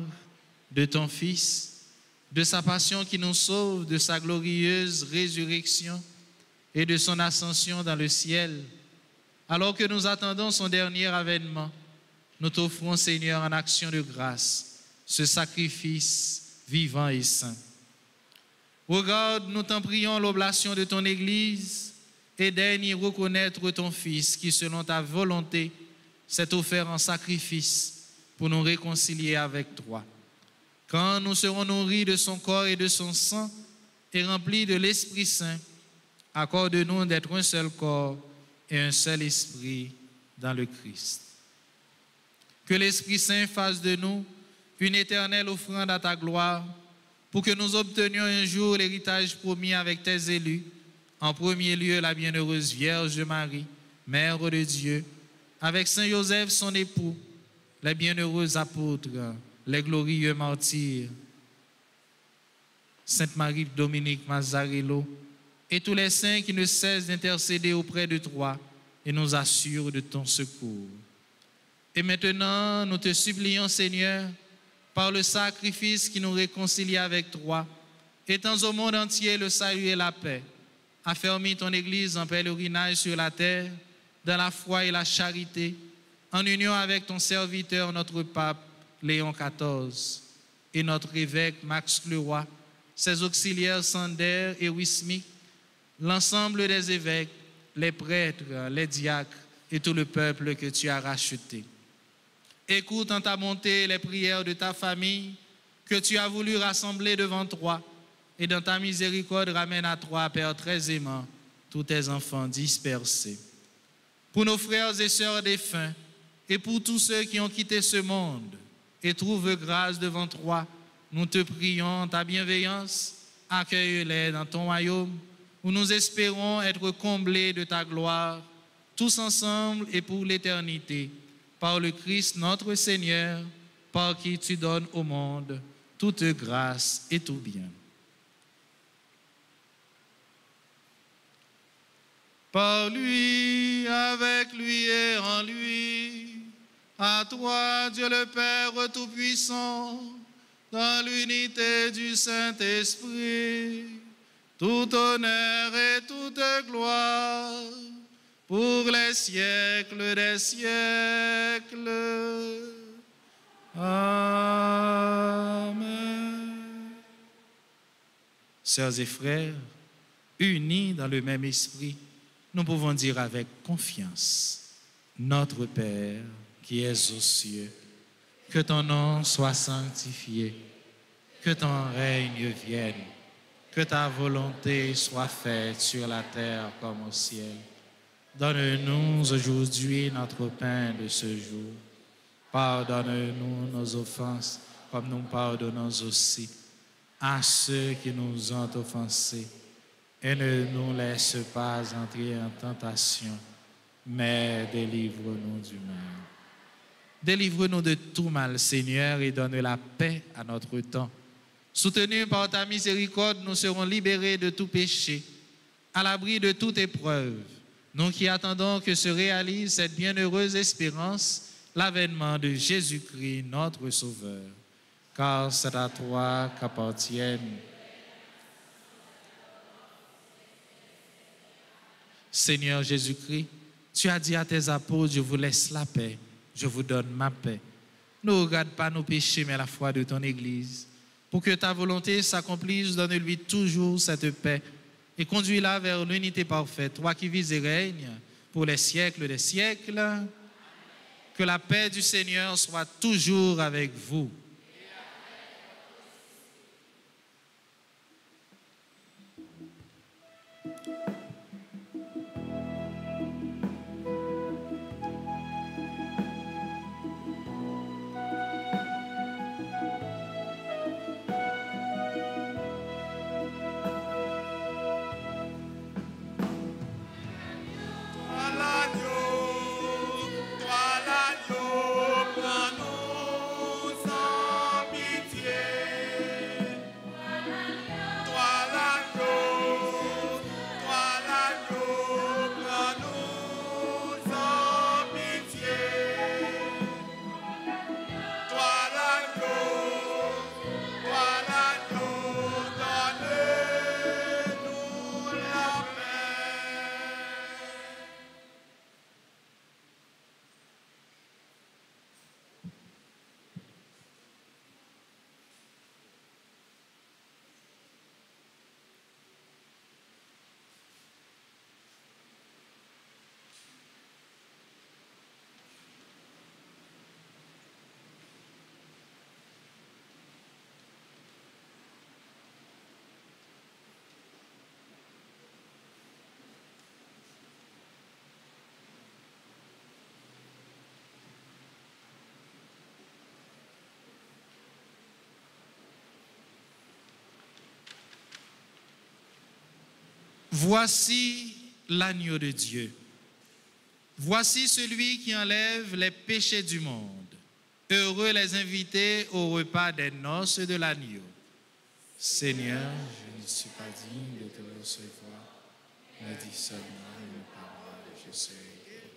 de ton Fils, de sa passion qui nous sauve, de sa glorieuse résurrection et de son ascension dans le ciel, alors que nous attendons son dernier avènement, nous t'offrons, Seigneur, en action de grâce, ce sacrifice vivant et saint. Regarde, nous t'en prions, l'oblation de ton Église et daigne y reconnaître ton Fils qui, selon ta volonté, s'est offert en sacrifice pour nous réconcilier avec toi. Quand nous serons nourris de son corps et de son sang et remplis de l'Esprit Saint, accorde-nous d'être un seul corps et un seul esprit dans le Christ. Que l'Esprit Saint fasse de nous une éternelle offrande à ta gloire, pour que nous obtenions un jour l'héritage promis avec tes élus, en premier lieu la bienheureuse Vierge Marie, Mère de Dieu, avec Saint Joseph son époux, les bienheureux apôtres, les glorieux martyrs, Sainte Marie Dominique Mazzarello, et tous les saints qui ne cessent d'intercéder auprès de toi et nous assurent de ton secours. Et maintenant, nous te supplions, Seigneur, par le sacrifice qui nous réconcilie avec toi, étends au monde entier le salut et la paix. Affermis ton Église en pèlerinage sur la terre, dans la foi et la charité, en union avec ton serviteur, notre pape Léon XIV, et notre évêque Max Leroy, ses auxiliaires Sander et Wismic, l'ensemble des évêques, les prêtres, les diacres et tout le peuple que tu as racheté. Écoute en ta bonté les prières de ta famille que tu as voulu rassembler devant toi, et dans ta miséricorde ramène à toi, Père très aimant, tous tes enfants dispersés. Pour nos frères et sœurs défunts, et pour tous ceux qui ont quitté ce monde et trouvent grâce devant toi, nous te prions ta bienveillance, accueille-les dans ton royaume, où nous espérons être comblés de ta gloire, tous ensemble et pour l'éternité, par le Christ notre Seigneur, par qui tu donnes au monde toute grâce et tout bien. Par lui, avec lui et en lui, à toi, Dieu le Père Tout-Puissant, dans l'unité du Saint-Esprit, tout honneur et toute gloire, pour les siècles des siècles. Amen. Sœurs et frères, unis dans le même esprit, nous pouvons dire avec confiance: Notre Père qui es aux cieux, que ton nom soit sanctifié, que ton règne vienne, que ta volonté soit faite sur la terre comme au ciel. Donne-nous aujourd'hui notre pain de ce jour. Pardonne-nous nos offenses, comme nous pardonnons aussi à ceux qui nous ont offensés. Et ne nous laisse pas entrer en tentation, mais délivre-nous du mal. Délivre-nous de tout mal, Seigneur, et donne la paix à notre temps. Soutenus par ta miséricorde, nous serons libérés de tout péché, à l'abri de toute épreuve. Nous qui attendons que se réalise cette bienheureuse espérance, l'avènement de Jésus-Christ, notre Sauveur. Car c'est à toi qu'appartiennent. Seigneur Jésus-Christ, tu as dit à tes apôtres: je vous laisse la paix, je vous donne ma paix. Ne regarde pas nos péchés, mais la foi de ton Église. Pour que ta volonté s'accomplisse, donne-lui toujours cette paix et conduis-la vers l'unité parfaite, toi qui vis et règnes pour les siècles des siècles. Que la paix du Seigneur soit toujours avec vous. Voici l'agneau de Dieu. Voici celui qui enlève les péchés du monde. Heureux les invités au repas des noces de l'agneau. Seigneur, je ne suis pas digne de te recevoir, mais dis seulement une parole, je serai guéri.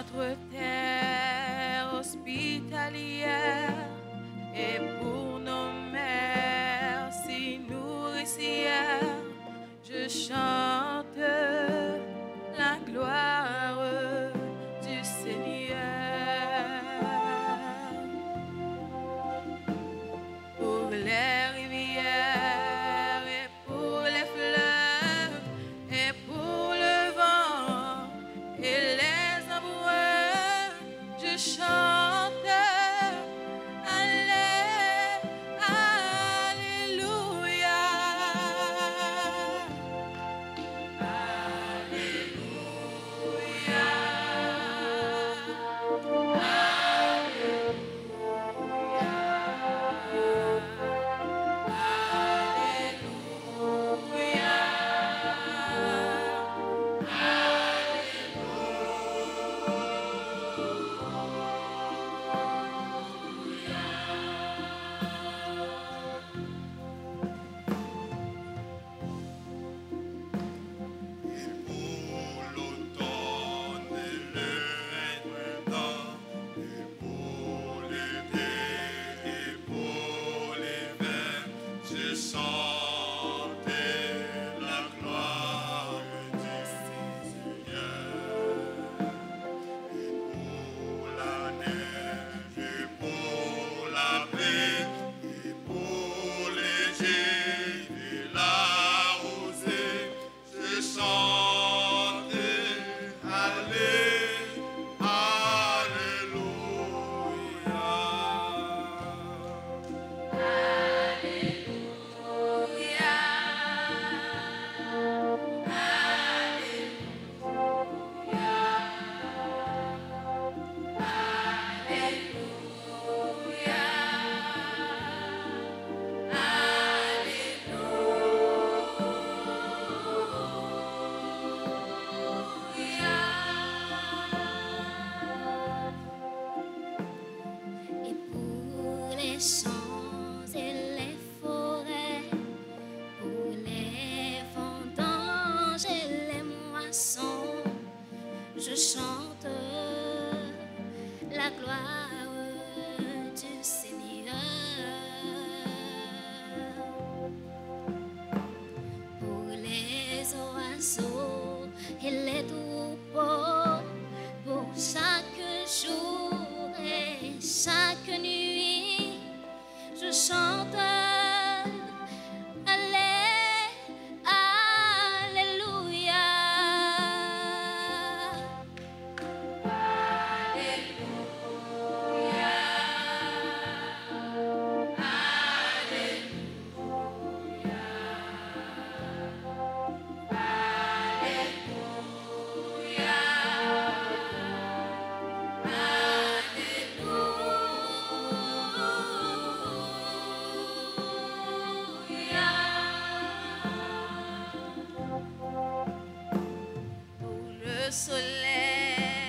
notre terre hospitalière et pour nos mères si nourricières, je chante la gloire du Seigneur. Pour les rivières et pour les fleuves et pour le vent et les amoureux, je chante je chante la gloire du Seigneur. Pour les oiseaux et les troupeaux, pour chaque jour et chaque nuit, je chante. Soleil,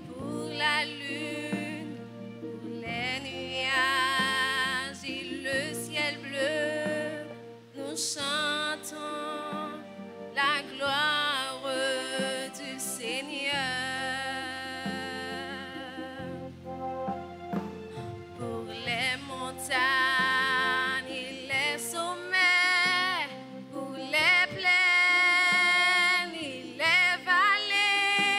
pour la lune, pour les nuages et le ciel bleu, nous chantons la gloire du Seigneur. Pour les montagnes et les sommets, pour les plaines et les vallées,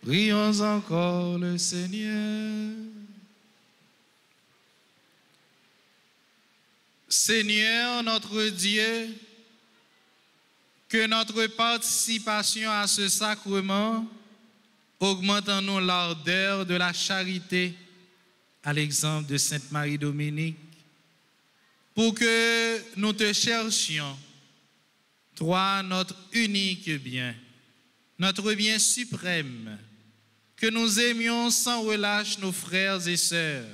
Prions encore le Seigneur. Seigneur notre Dieu, que notre participation à ce sacrement augmente en nous l'ardeur de la charité, à l'exemple de Sainte Marie-Dominique, pour que nous te cherchions, toi notre unique bien, notre bien suprême, que nous aimions sans relâche nos frères et sœurs,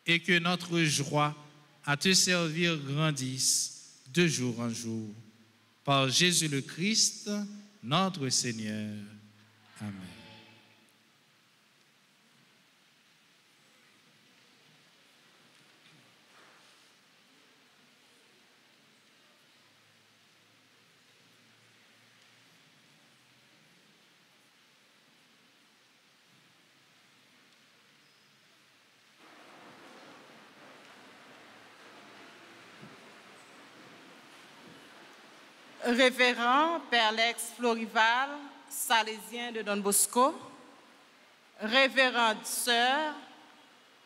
et que notre joie à te servir grandisse de jour en jour. Par Jésus le Christ, notre Seigneur. Amen. Révérend Père Lex Florival, salésien de Don Bosco, révérende sœur,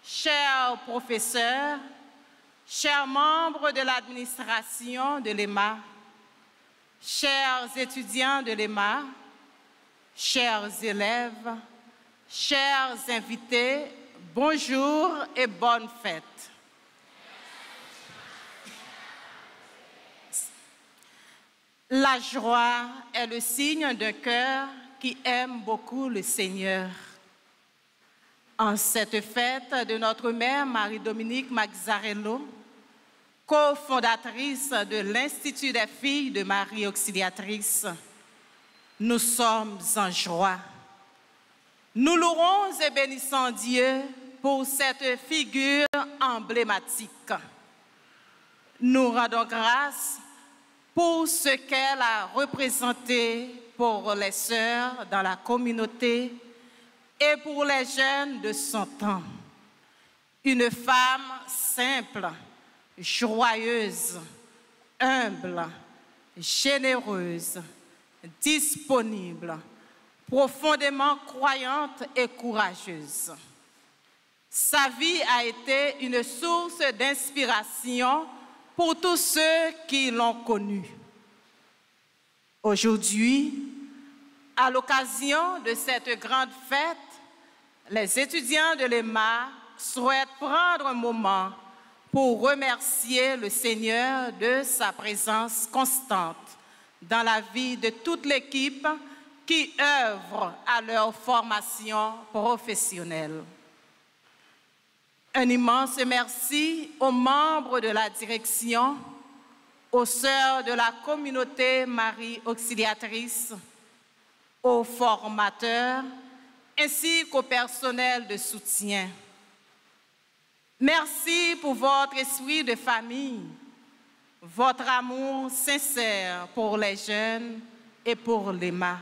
chers professeurs, chers membres de l'administration de l'EMA, chers étudiants de l'EMA, chers élèves, chers invités, bonjour et bonne fête. La joie est le signe d'un cœur qui aime beaucoup le Seigneur. En cette fête de notre mère Marie-Dominique Mazzarello, cofondatrice de l'Institut des filles de Marie Auxiliatrice, nous sommes en joie. Nous louons et bénissons Dieu pour cette figure emblématique. Nous rendons grâce pour ce qu'elle a représenté pour les sœurs dans la communauté et pour les jeunes de son temps. Une femme simple, joyeuse, humble, généreuse, disponible, profondément croyante et courageuse. Sa vie a été une source d'inspiration pour tous ceux qui l'ont connue. Aujourd'hui, à l'occasion de cette grande fête, les étudiants de l'EMA souhaitent prendre un moment pour remercier le Seigneur de sa présence constante dans la vie de toute l'équipe qui œuvre à leur formation professionnelle. Un immense merci aux membres de la direction, aux sœurs de la communauté Marie Auxiliatrice, aux formateurs, ainsi qu'au personnel de soutien. Merci pour votre esprit de famille, votre amour sincère pour les jeunes et pour l'EMA,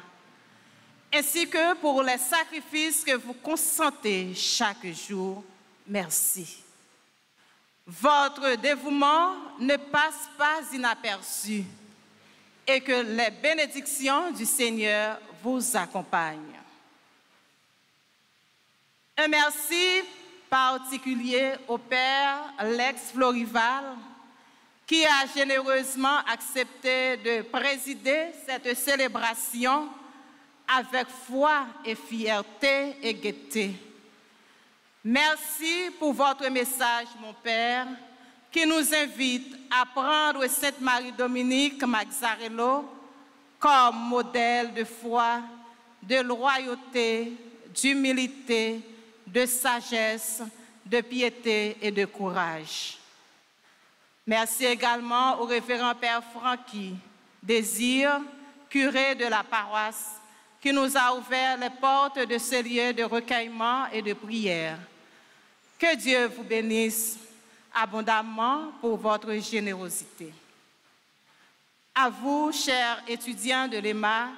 ainsi que pour les sacrifices que vous consentez chaque jour. Merci. Votre dévouement ne passe pas inaperçu et que les bénédictions du Seigneur vous accompagnent. Un merci particulier au Père Lex Florival qui a généreusement accepté de présider cette célébration avec foi et fierté et gaieté. Merci pour votre message, mon Père, qui nous invite à prendre Sainte Marie-Dominique Mazzarello comme modèle de foi, de loyauté, d'humilité, de sagesse, de piété et de courage. Merci également au révérend Père Francky Désir, curé de la paroisse, qui nous a ouvert les portes de ce lieu de recueillement et de prière. Que Dieu vous bénisse abondamment pour votre générosité. À vous, chers étudiants de l'EMA,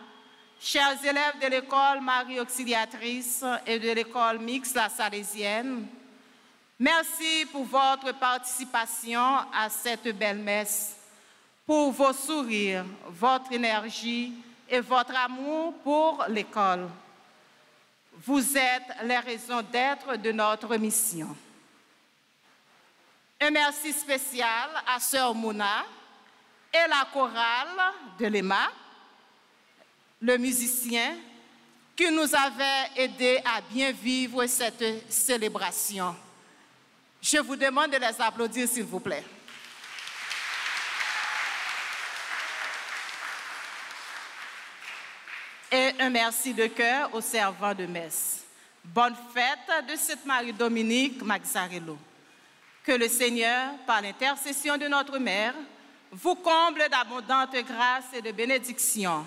chers élèves de l'école Marie Auxiliatrice et de l'école mixte La Salésienne, Merci pour votre participation à cette belle messe, pour vos sourires, votre énergie et votre amour pour l'école. Vous êtes les raisons d'être de notre mission. Un merci spécial à Sœur Mouna et la chorale de l'EMA, le musicien, qui nous avait aidés à bien vivre cette célébration. Je vous demande de les applaudir, s'il vous plaît. Et un merci de cœur aux servants de messe. Bonne fête de Sainte-Marie-Dominique Mazzarello. Que le Seigneur, par l'intercession de notre Mère, vous comble d'abondantes grâces et de bénédictions.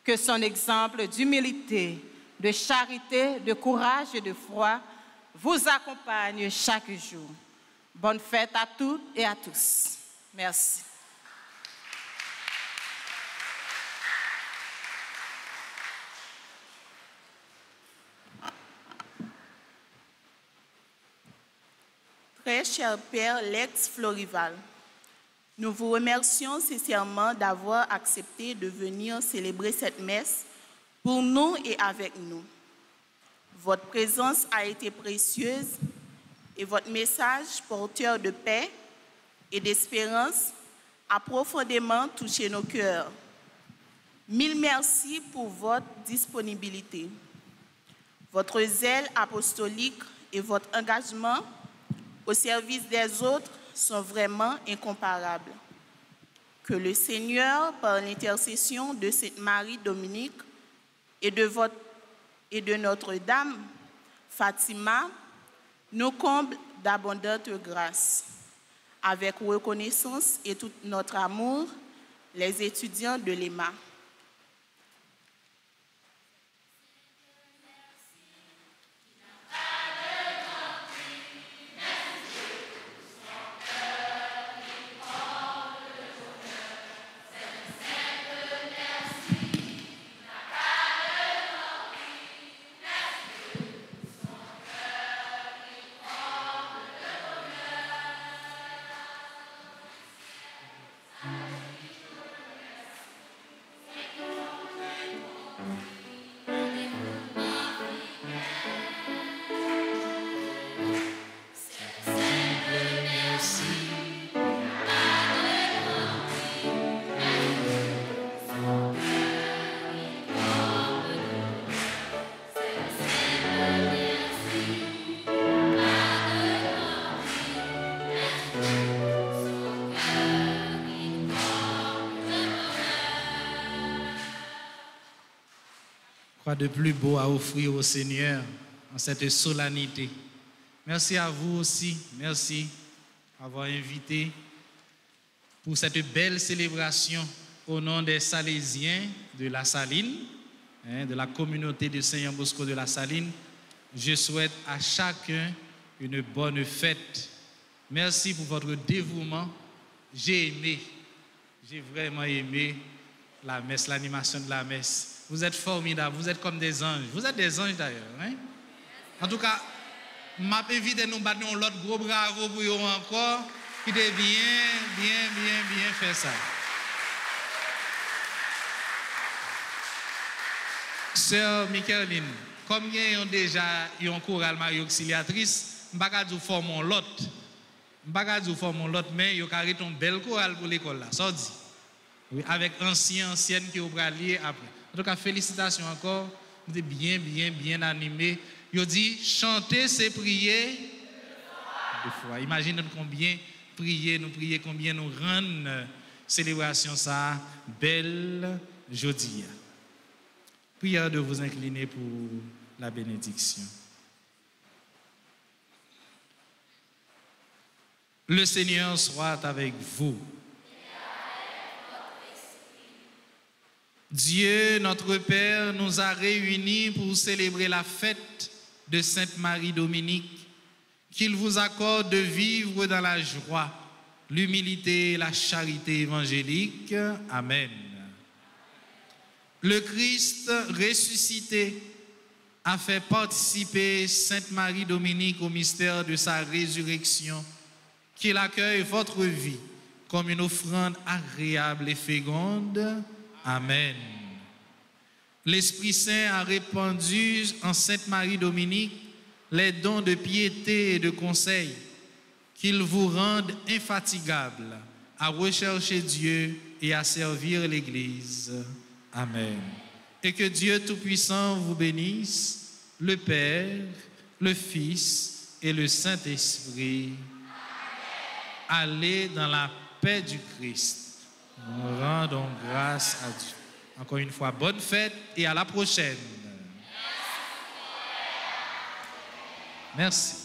Que son exemple d'humilité, de charité, de courage et de foi vous accompagne chaque jour. Bonne fête à toutes et à tous. Merci. Très cher Père Lex Florival, nous vous remercions sincèrement d'avoir accepté de venir célébrer cette messe pour nous et avec nous. Votre présence a été précieuse et votre message porteur de paix et d'espérance a profondément touché nos cœurs. Mille merci pour votre disponibilité. Votre zèle apostolique et votre engagement au service des autres sont vraiment incomparables. Que le Seigneur, par l'intercession de Sainte Marie-Dominique et de Notre-Dame, Fatima, nous comble d'abondantes grâces. Avec reconnaissance et tout notre amour, les étudiants de l'EMA. Quoi de plus beau à offrir au Seigneur en cette solennité. Merci à vous aussi. Merci d'avoir invité pour cette belle célébration au nom des Salésiens de la Saline, de la communauté de Saint Bosco de la Saline. Je souhaite à chacun une bonne fête. Merci pour votre dévouement. J'ai vraiment aimé la messe, l'animation de la messe. Vous êtes formidables, vous êtes comme des anges. Vous êtes des anges d'ailleurs. Hein? En tout cas, m'a évité de nous battre l'autre gros bravo pour eux encore, qui devait bien faire ça. Sœur Micheline, comme ils ont déjà un choral Marie Auxiliatrice, je ne vais pas dire formons l'autre. Mais ils ont carré un bel choral pour l'école là. Ça dit. Oui, avec anciennes qui ont lié après. En tout cas, félicitations encore. Vous êtes bien animés. Ils ont dit, chanter, c'est prier. Deux fois. Imaginez combien prier, combien nous rendre célébration ça belle jeudi. Prière de vous incliner pour la bénédiction. Le Seigneur soit avec vous. Dieu, notre Père, nous a réunis pour célébrer la fête de Sainte Marie-Dominique. Qu'il vous accorde de vivre dans la joie, l'humilité et la charité évangélique. Amen. Le Christ ressuscité a fait participer Sainte Marie Dominique au mystère de sa résurrection, qu'il accueille votre vie comme une offrande agréable et féconde. Amen. L'Esprit Saint a répandu en Sainte Marie Dominique les dons de piété et de conseil, qu'il vous rende infatigable à rechercher Dieu et à servir l'Église. Amen. Et que Dieu Tout-Puissant vous bénisse, le Père, le Fils et le Saint-Esprit. Allez dans la paix du Christ. Nous rendons grâce à Dieu. Encore une fois, bonne fête et à la prochaine. Merci.